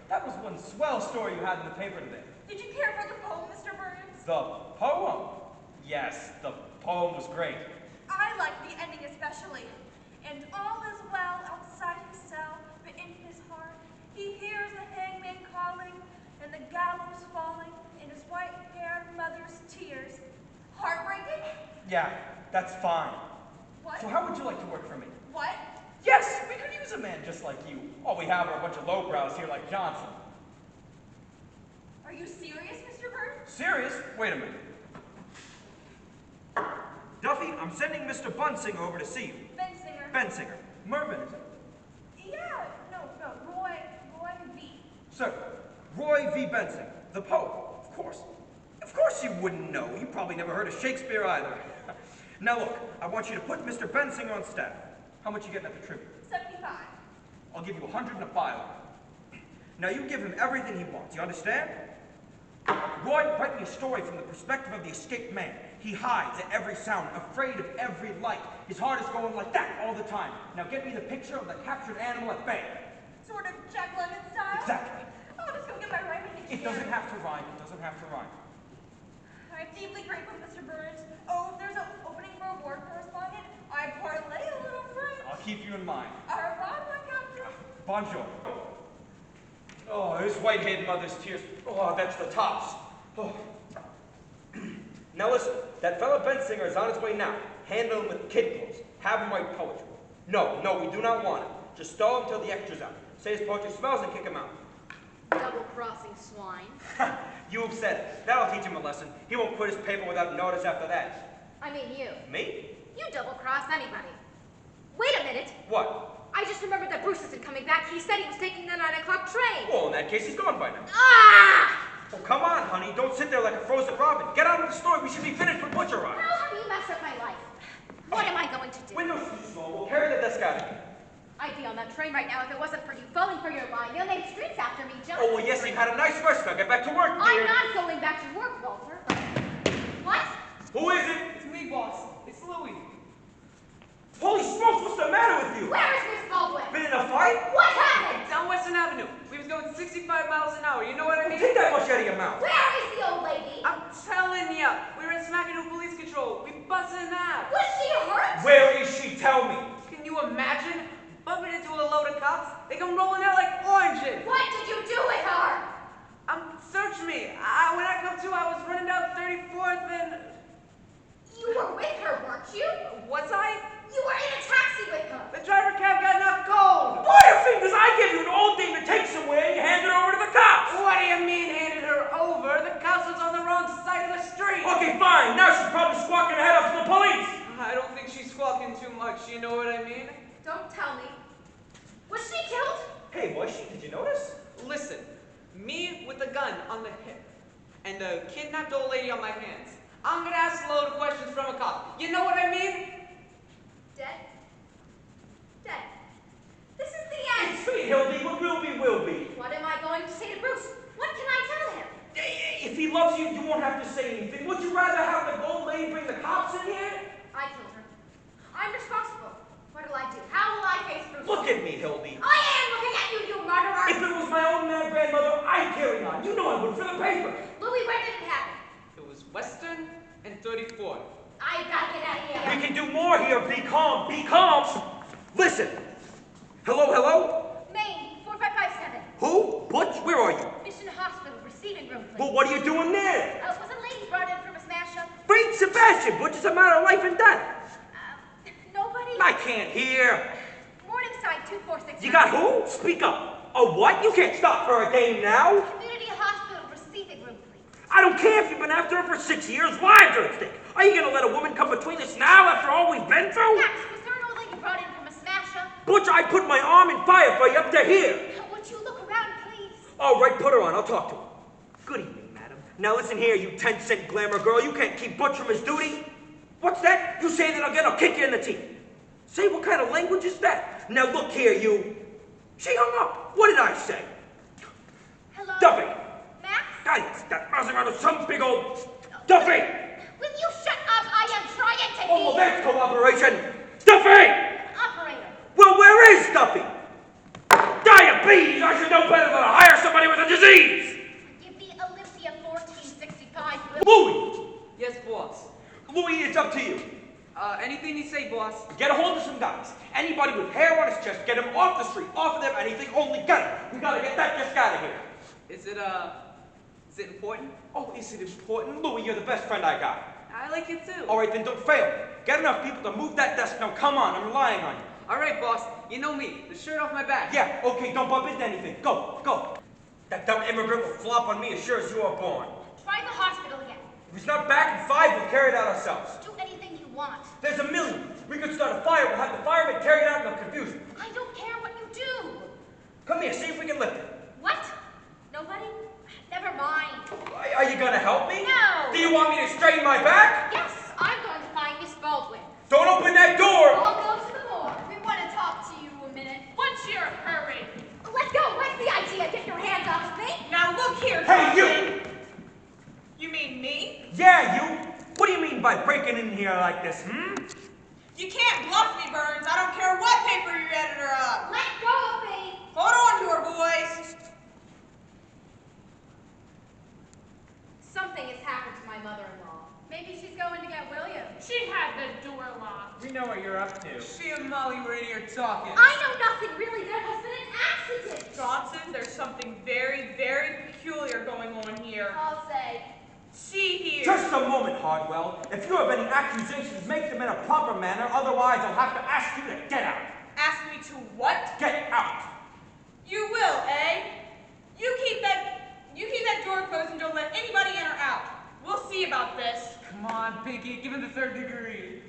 That was one swell story you had in the paper today. Did you care for the poem, Mr. Burns? The poem? Yes, the poem was great. I like the ending especially. And all is well outside his cell, but in his heart he hears the hangman calling, and the gallows falling, and his white-haired mother's tears. Heartbreaking? Yeah, that's fine. What? So how would you like to work for me? What? Yes, we could use a man just like you. All we have are a bunch of lowbrows here like Johnson. Are you serious, Mr. Burns? Serious? Wait a minute. Duffy, I'm sending Mr. Bunsinger over to see you. Bensinger. Bensinger. Mervyn, is it? Yeah, no, Roy V. Sir, Roy V. Bensinger, the poet, of course. Of course you wouldn't know. You probably never heard of Shakespeare either. Now look, I want you to put Mr. Bensinger on staff. How much you getting at the Tribune? 75. I'll give you 100 and a file. Now you give him everything he wants, you understand? Roy, write me a story from the perspective of the escaped man. He hides at every sound, afraid of every light. His heart is going like that all the time. Now get me the picture of the captured animal at bay. Sort of Jack Lemmon style? Exactly. I'll just go get my rhyming dictionary. It doesn't have to rhyme. I'm deeply grateful, Mr. Burns. Oh, if there's an opening for a war correspondent, I parlay a little French. I'll keep you in mind. Au revoir, my captain. Bonjour. Oh, his white-haired mother's tears. Oh, that's the tops. Oh. Now listen, that fellow Bensinger is on his way now. Handle him with kid gloves. Have him write poetry. No, we do not want him. Just stall him till the extra's out. Say his poetry smells and kick him out. Double-crossing swine. You've said it. That'll teach him a lesson. He won't quit his paper without notice after that. I mean you. Me? You double-cross anybody. Wait a minute. What? I just remembered that Bruce isn't coming back. He said he was taking the 9 o'clock train. Well, in that case, he's gone by now. Ah! Oh, come on, honey. Don't sit there like a frozen robin. Get on with the story. We should be finished for butcher rock. How have you messed up my life? What am I going to do? Window's too small. We'll carry the desk out of here. I'd be on that train right now if it wasn't for you falling for your line. You'll name streets after me, John. Oh, well, yes, you've had a nice rest. Now get back to work, dear. I'm not going back to work, Walter. What? Who is it? It's me, boss. It's Louis. Holy smokes, what's the matter with you? Where is Miss Baldwin? Been in a fight? What happened? Down Western Avenue. We was going 65 miles an hour. You know what I mean? Take that much out of your mouth. Where is the old lady? I'm telling ya. We were in Smackadoo Police Control. We busted in half. Was she hurt? Where is she? Tell me. Can you imagine? Bumping into a load of cops. They come rolling out like oranges. What did you do with her? Search me. When I come to, I was running down 34th and... You were with her, weren't you? Was I? You were in a taxi with her. The driver cab got knocked cold. Why you think I give you an old thing to take somewhere and you hand it over to the cops? What do you mean handed her over? The cops was on the wrong side of the street. Okay, fine. Now she's probably squawking her head off to the police. I don't think she's squawking too much. You know what I mean? Don't tell me. Was she killed? Hey, was she? Did you notice? Listen, me with a gun on the hip and a kidnapped old lady on my hands. I'm gonna ask a load of questions from a cop. You know what I mean? Dead? Dead. This is the end. It's fate, Hildy. What will be, will be. What am I going to say to Bruce? What can I tell him? If he loves you, you won't have to say anything. Would you rather have the gold lady bring the cops in here? I killed her. I'm responsible. What'll I do? How will I face Bruce? Look at me, Hildy. I am looking at you, you murderer! If it was my own mad grandmother, I'd carry on. You know I would for the paper. Louis, where did it happen? It was Western and 34th. I've got to get out of here. We can do more here. Be calm. Be calm. Listen. Hello, hello? Maine, 4557. Who? Butch? Where are you? Mission Hospital, receiving room, please. Well, what are you doing there? Was a lady brought in from a smash-up? Great Sebastian. Butch is a matter of life and death. Nobody? I can't hear. Morningside, 246. You got who? Speak up. A what? You can't stop for a game now. Community Hospital, receiving room, please. I don't care if you've been after her for 6 years. Lives are at stake. Are you going to let a woman come between us now after all we've been through? Max, was there an old lady brought in from a smash-up? Butch, I put my arm in fire for you up to here. Would you look around, please? All right, put her on. I'll talk to her. Good evening, madam. Now listen here, you 10-cent glamour girl. You can't keep Butch from his duty. What's that? You say that again, I'll kick you in the teeth. Say, what kind of language is that? Now look here, you. She hung up. What did I say? Hello? Duffy. Max? Guys, that mousing around with some big old... Duffy! Will you shut up? I am trying to Oh, well, hear. that's cooperation. Duffy! Operator. Well, where is Duffy? Diabetes! I should know better than to hire somebody with a disease! Give me Olympia 1465. Louis! Yes, boss. Louis, it's up to you. Anything you say, boss. Get a hold of some guys. Anybody with hair on his chest, get him off the street. Offer them anything, only get him. We gotta get that just out of here. Is it important? Oh, is it important? Louis, you're the best friend I got. I like it too. All right, then don't fail me. Get enough people to move that desk. Now, come on, I'm relying on you. All right, boss. You know me. The shirt off my back. Yeah, okay, don't bump into anything. Go, go. That dumb immigrant will flop on me as sure as you are born. Try the hospital again. If he's not back in 5, we'll carry it out ourselves. Do anything you want. There's a million. We could start a fire. We'll have the firemen carry it out in the confusion. I don't care what you do. Come here, see if we can lift it. What? Nobody? Never mind. Are you gonna help me? No. Do you want me to straighten my back? Yes, I'm going to find Miss Baldwin. Don't open that door! I'll go to the morgue. We want to talk to you a minute. What's your hurry? Let go. What's the idea? Get your hands off of me. Now look here, Hey, Johnson. you! You mean me? Yeah, you! What do you mean by breaking in here like this, You can't bluff me, Burns. I don't care what paper you're editor of. Let go of me. Hold on to her, boys. Something has happened to my mother-in-law. Maybe she's going to get William. She had the door locked. We know what you're up to. She and Molly were in here talking. I know nothing, really. There has been an accident. Johnson, there's something very, very peculiar going on here. I'll say. See here. Just a moment, Hardwell. If you have any accusations, make them in a proper manner. Otherwise, I'll have to ask you to get out. Ask me to what? Get out. You will, eh? You keep that door closed and don't let anybody in or out. We'll see about this. Come on, Pinky, give him the 3rd degree.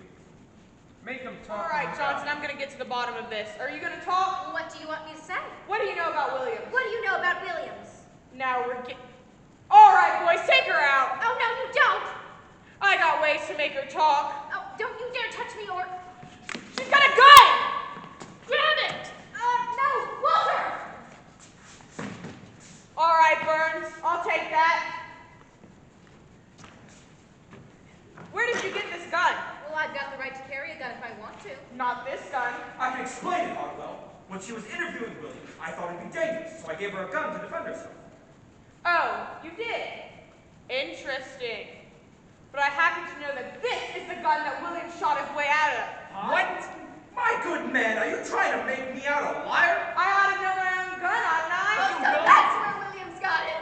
Make him talk. All right, Johnson, I'm gonna get to the bottom of this. Are you gonna talk? What do you want me to say? What do you know about Williams? What do you know about Williams? Now we're getting... All right, boys, take her out. Oh, no, you don't. I got ways to make her talk. Oh, don't you dare touch me or... She's got a gun! Grab it! No, Walter! All right, Burns, I'll take that. Where did you get this gun? Well, I've got the right to carry a gun if I want to. Not this gun. I can explain it, Hardwell. When she was interviewing Williams, I thought it'd be dangerous, so I gave her a gun to defend herself. Oh, you did? Interesting. But I happen to know that this is the gun that William shot his way out of. What? My good man, are you trying to make me out a liar? I ought to know my own gun, oughtn't I? Oh, so that's where Williams got it.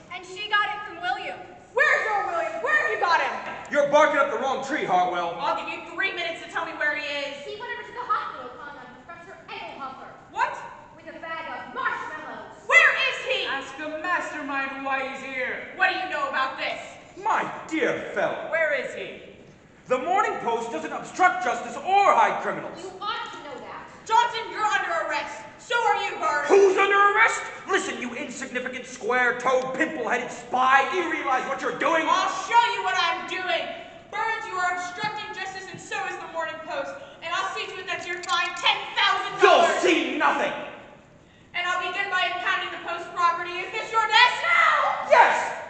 And she got it from William. Where's your William? Where have you got him? You're barking up the wrong tree, Hardwell. I'll give you 3 minutes to tell me where he is. He went over to the hospital calling on Professor Engelhofer What? with a bag of marshmallows. Where is he? Ask the mastermind why he's here. What do you know about this? My dear fellow, Where is he? the Morning Post doesn't obstruct justice or hide criminals. You ought to know that. Johnson, you're under arrest. So are you, Burns. Who's under arrest? Listen, you insignificant, square-toed, pimple-headed spy. Do you realize what you're doing? I'll show you what I'm doing. Burns, you are obstructing justice, and so is the Morning Post. And I'll see to it $10,000. You'll see nothing. And I'll begin by impounding the post property. Is this your desk now? Yes!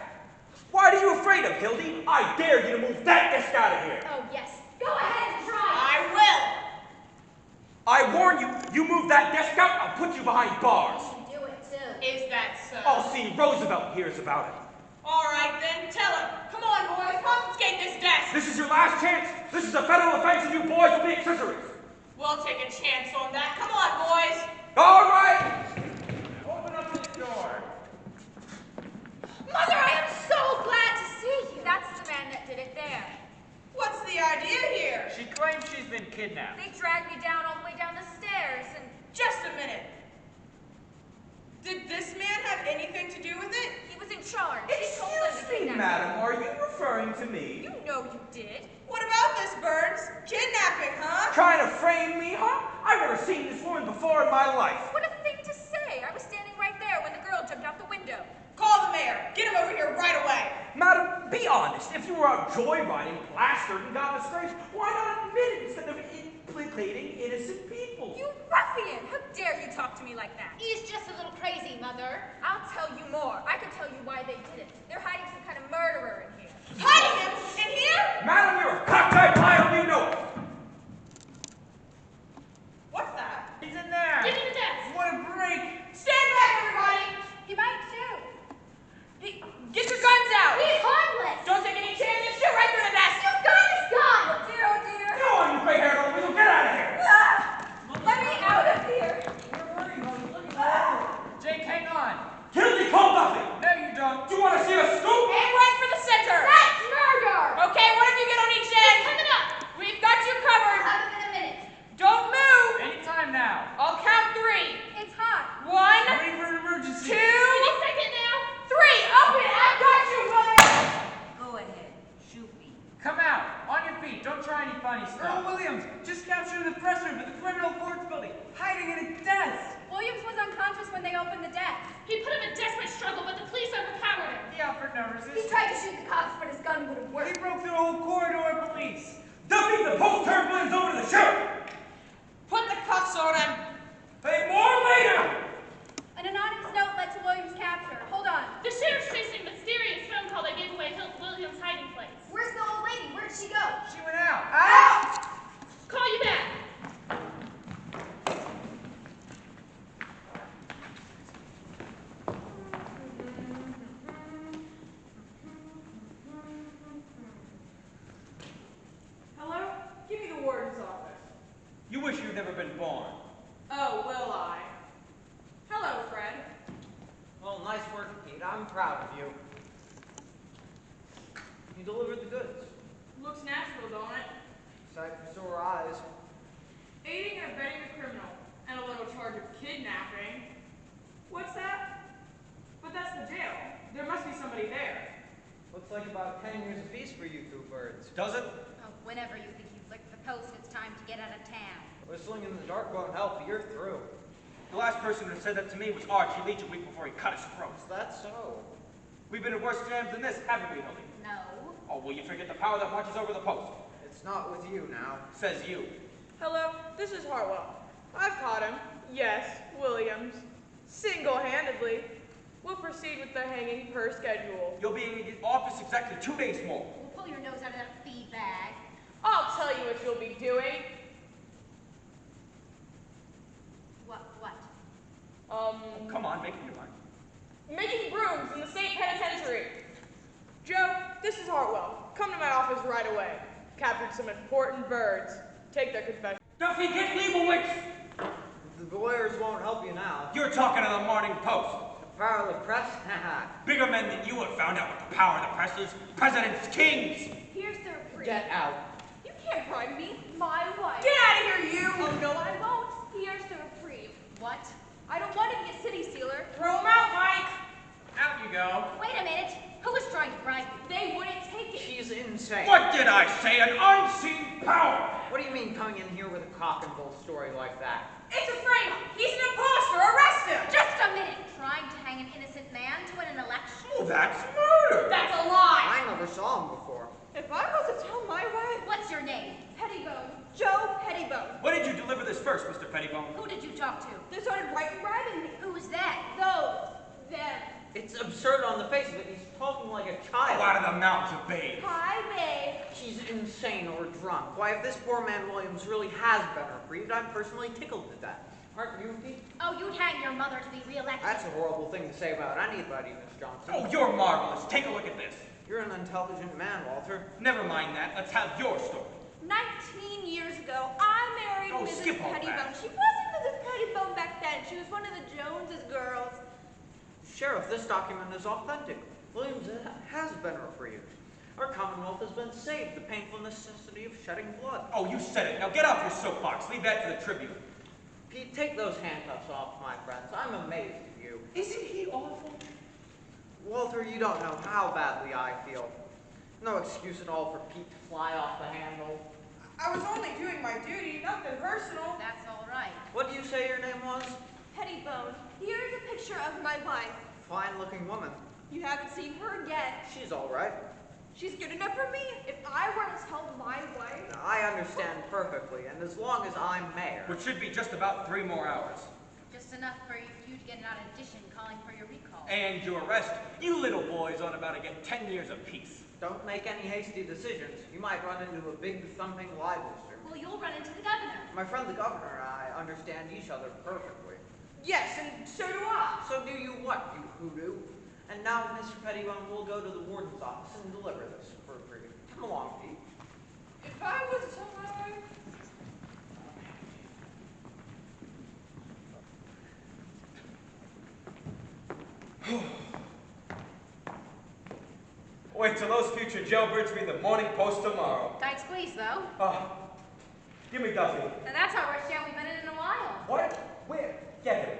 What are you afraid of, Hildy? I dare you to move that desk out of here. Oh, yes. Go ahead and try. I will. I warn you, you move that desk out, I'll put you behind bars. You do it, too. Is that so? I'll see Roosevelt hears about it. All right, then. Tell him. Come on, boys. Confiscate this desk. This is your last chance. This is a federal offense and you boys will be accessories. We'll take a chance on that. Come on, boys. All right. Open up this door. Mother, I am so glad to see you. That's the man that did it there. What's the idea here? She claims she's been kidnapped. They dragged me down all the way down the stairs and... Just a minute. Did this man have anything to do with it? He was in charge. He told them to Excuse me, kidnap madam, are you referring to me? You know you did. What about this, Burns? Kidnapping, huh? Trying to frame me, huh? I've never seen this woman before in my life. What a thing to say. I was standing right there when the girl jumped out the window. Call the mayor. Get him over here right away. Madam, be honest. If you were out joyriding, plastered, and got disgraced, why not admit it instead of implicating innocent people? You ruffian! How dare you talk to me like that? He's just a little crazy, Mother. I'll tell you more. I can tell you why they did it. They're hiding some kind of murderer in here. Hiding him in here? Madam, you're a cockeyed liar, you know it. What's that? He's in there. Give me the desk. What a break. Stand back, everybody. He might shoot. Get your guns out. He's harmless. Don't take any chances. Shoot right through the desk. You've got his gun. Oh dear, oh dear. Go on, you gray-haired old weasel, get out of here. Let me out of here. You're worried, Mother. Look at that. Jake, hang on. Hildy, call nothing. No, you don't. Do you want to see a scoop? And right for the center. That's murder. Okay, one of you get on each end. Coming up. We've got you covered. I'll have him in a minute. Don't move. Anytime now. I'll count 3. It's hot. 1, Waiting for an emergency. 2, 3. Any second now. Open it. I got you, William. Go ahead. Shoot me. Come out. On your feet. Don't try any funny stuff. Earl Williams just captured the press room at the criminal courts building, hiding in a desk. Williams was unconscious when they opened the desk. He put him in desperate struggle, but the police overpowered him. He offered no He resistance. tried to shoot the cops, but his gun wouldn't work. He broke through the whole corridor of police. Duffy, the post turned Williams over to the sheriff. Put the cuffs on him. Pay more later. An anonymous note led to Williams' capture. Hold on. The sheriff's tracing a mysterious phone call that gave away William's hiding place. Where's the old lady? Where'd she go? She went out. Call you back. Hello? Give me the warden's office. You wish you'd never been born. Oh, will I? Hello, Fred. Well, nice work, Pete. I'm proud of you. You delivered the goods. Looks natural, don't it? Sight for sore eyes. Aiding and abetting a criminal, and a little charge of kidnapping. What's that? But that's the jail. There must be somebody there. Looks like about 10 years apiece for you two birds. Does it? Oh, whenever you think you've licked the post, it's time to get out of town. Whistling in the dark won't help. You're through. The last person who said that to me was Archie Leach a week before he cut his throat. Is that so? We've been in worse jams than this, haven't we, Hildy? No. Oh, will you forget the power that watches over the post? It's not with you now. Says you. Hello, this is Hartwell. I've caught him. Yes, Williams. Single-handedly. We'll proceed with the hanging per schedule. You'll be in the office exactly 2 days more. We'll pull your nose out of that feed bag. I'll tell you what you'll be doing. What? Oh, come on, make up your mind. Making brooms in the state penitentiary. Joe, this is Hartwell. Come to my office right away. Captured some important birds. Take their confession. Duffy, get Leibowitz! The lawyers won't help you now. You're talking to the Morning Post. The power of the press? Haha. Bigger men than you have found out what the power of the press is. Presidents, kings! Here's their brief. Get out. You can't bribe me. My wife. Get out of here, you! Oh, no, I won't. Here's the reprieve. What? I don't want to be a city sealer. Throw him out, Mike! Out you go. Wait a minute. Who was trying to bribe you? They wouldn't take it. She's insane. What did I say? An unseen power! What do you mean coming in here with a cock and bull story like that? It's a frame! He's an imposter! Arrest him! Just a minute. Trying to hang an innocent man to win an election? Oh, that's murder! That's a lie! I never saw him before. If I was to tell my wife... What's your name? Pettibone. Joe Pettibone. When did you deliver this first, Mr. Pettibone? Who did you talk to? They started bribing me. Who's that? Those. Them. It's absurd on the face of it. He's talking like a child. Oh, out of the mouths of babes. Hi, babe. She's insane or drunk. Why, if this poor man Williams really has been reprieved, I'm personally tickled to death. Aren't you, Pete? Oh, you'd hang your mother to be reelected. That's a horrible thing to say about anybody, Miss Johnson. Oh, you're marvelous. Take a look at this. You're an intelligent man, Walter. Never mind that. Let's have your story. 19 years ago, I married Oh, Mrs. skip all Pettibone. that. She wasn't Mrs. Pettibone back then. She was one of the Joneses girls. Sheriff, this document is authentic. Williams has been reprieved. Our Commonwealth has been saved the painful necessity of shedding blood. Oh, you said it. Now get off your soapbox. Leave that to the Tribune. Pete, take those handcuffs off, my friends. I'm amazed at you. Isn't he awful? Walter, you don't know how badly I feel. No excuse at all for Pete to fly off the handle. I was only doing my duty, nothing personal. That's all right. What do you say your name was? Pettibone, here's a picture of my wife. Fine-looking woman. You haven't seen her again. She's all right. She's good enough for me. If I were to tell my wife... I understand perfectly, and as long as I'm mayor... Which should be just about 3 more hours. Just enough for you to get an audition calling for your recall. And your arrest. You little boys ought about to get 10 years apiece. Don't make any hasty decisions. You might run into a big thumping libel suit. Well, you'll run into the governor. My friend the governor and I understand each other perfectly. Yes, and so do I. So do you what, you hoodoo? And now, Mr. Pettibone, we'll go to the warden's office and deliver this for free. Come along, Pete. If I was to tell my wife... Wait till those future jailbirds read the Morning Post tomorrow. Tight squeeze, though. Oh, give me Duffy. And that's how rushed down we've been in a while. What? Where? Get him.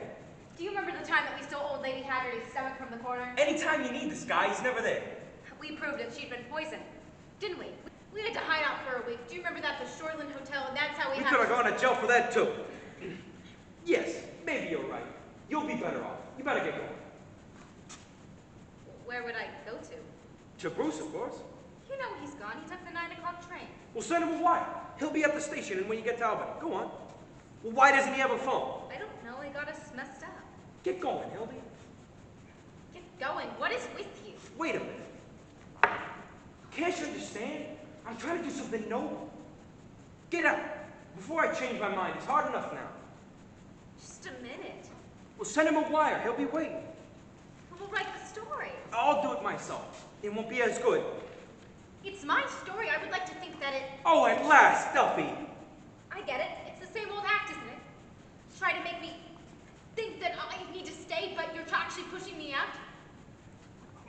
Do you remember the time that we stole old Lady Haggerty's stomach from the corner? Anytime you need this guy, he's never there. We proved that she'd been poisoned, didn't we? We had to hide out for a week. Do you remember that at the Shoreland Hotel? And that's how we We had could have gone to jail for that, too. Yes, maybe you're right. You'll be better off. You better get going. Where would I go to? To Bruce, of course. You know he's gone. He took the 9 o'clock train. Well, send him a wire. He'll be at the station and when you get to Albany. Go on. Well, why doesn't he have a phone? I don't know. He got us messed up. Get going, Hildy. Get going. What is with you? Wait a minute. Can't you understand? I'm trying to do something noble. Get out. Before I change my mind. It's hard enough now. Just a minute. Well, send him a wire. He'll be waiting. We'll write the story. I'll do it myself. It won't be as good. It's my story. I would like to think that it... Oh, at last, Duffy. I get it. It's the same old act, isn't it? Try to make me think that I need to stay, but you're actually pushing me out.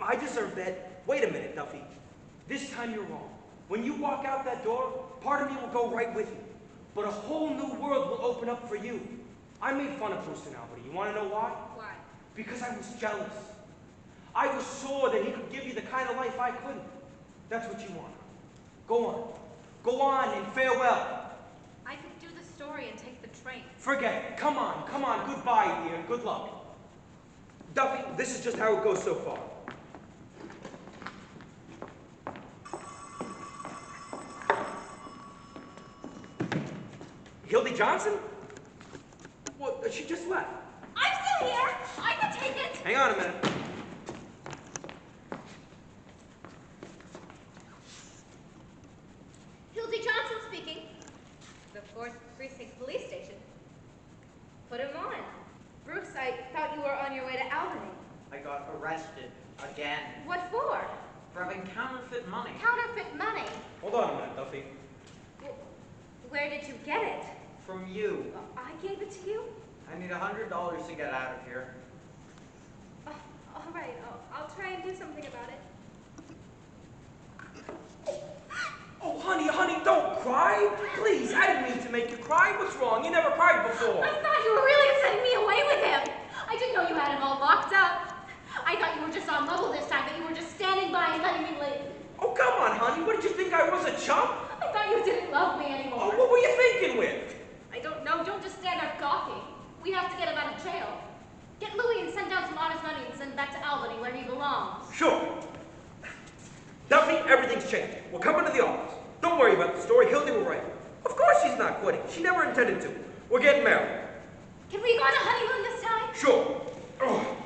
I deserve that. Wait a minute, Duffy. This time you're wrong. When you walk out that door, part of me will go right with you. But a whole new world will open up for you. I made fun of Bruce and Albert. You want to know why? Why? Because I was jealous. I was sore that he could give you the kind of life I couldn't. That's what you want. Go on. Go on and farewell. I could do the story and take the train. Forget it. Come on. Come on. Goodbye, dear. Good luck. Duffy, this is just how it goes so far. Hildy Johnson? Well, she just left. I'm still here. I can take it. Hang on a minute. Hildy Johnson speaking. The 4th Precinct Police Station. Put him on. Bruce, I thought you were on your way to Albany. I got arrested again What for? for having counterfeit money. Counterfeit money. Hold on a minute, Duffy. Where did you get it? From you. I gave it to you? I need $100 to get out of here. All right. I'll try and do something about it. Oh, honey, don't cry. Please, I didn't mean to make you cry. What's wrong? You never cried before. I thought you were really sending me away with him. I didn't know you had him all locked up. I thought you were just on level this time, that you were just standing by and letting me live. Oh, come on, honey. What did you think I was, a chump? I thought you didn't love me anymore. Oh, what were you thinking with? I don't know. Don't just stand there gawking. We have to get him out of jail. Get Louis and send down some honest money and send him back to Albany where he belongs. Sure. Duffy, everything's changed. We're coming to the office. Don't worry about the story. Hildy will write. Of course she's not quitting. She never intended to. We're getting married. Can we go on a honeymoon this time? Sure. Oh.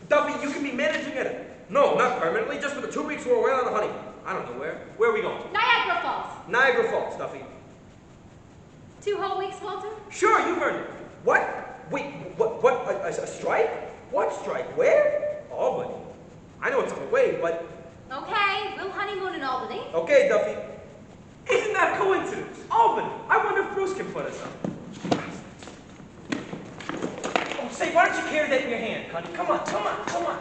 Duffy, you can be managing it. No, not permanently. Just for the 2 weeks we're away on a honeymoon. I don't know where. Where are we going? Niagara Falls. Niagara Falls, Duffy. 2 whole weeks, Walter? Sure, you've heard it. What? Wait, what, a strike? What strike? Where? Albany. I know it's on the way, but... Okay, we'll honeymoon in Albany. Okay, Duffy. Isn't that a coincidence? Albany. I wonder if Bruce can put us up. Oh, say, why don't you carry that in your hand, honey? Come on, come on, come on.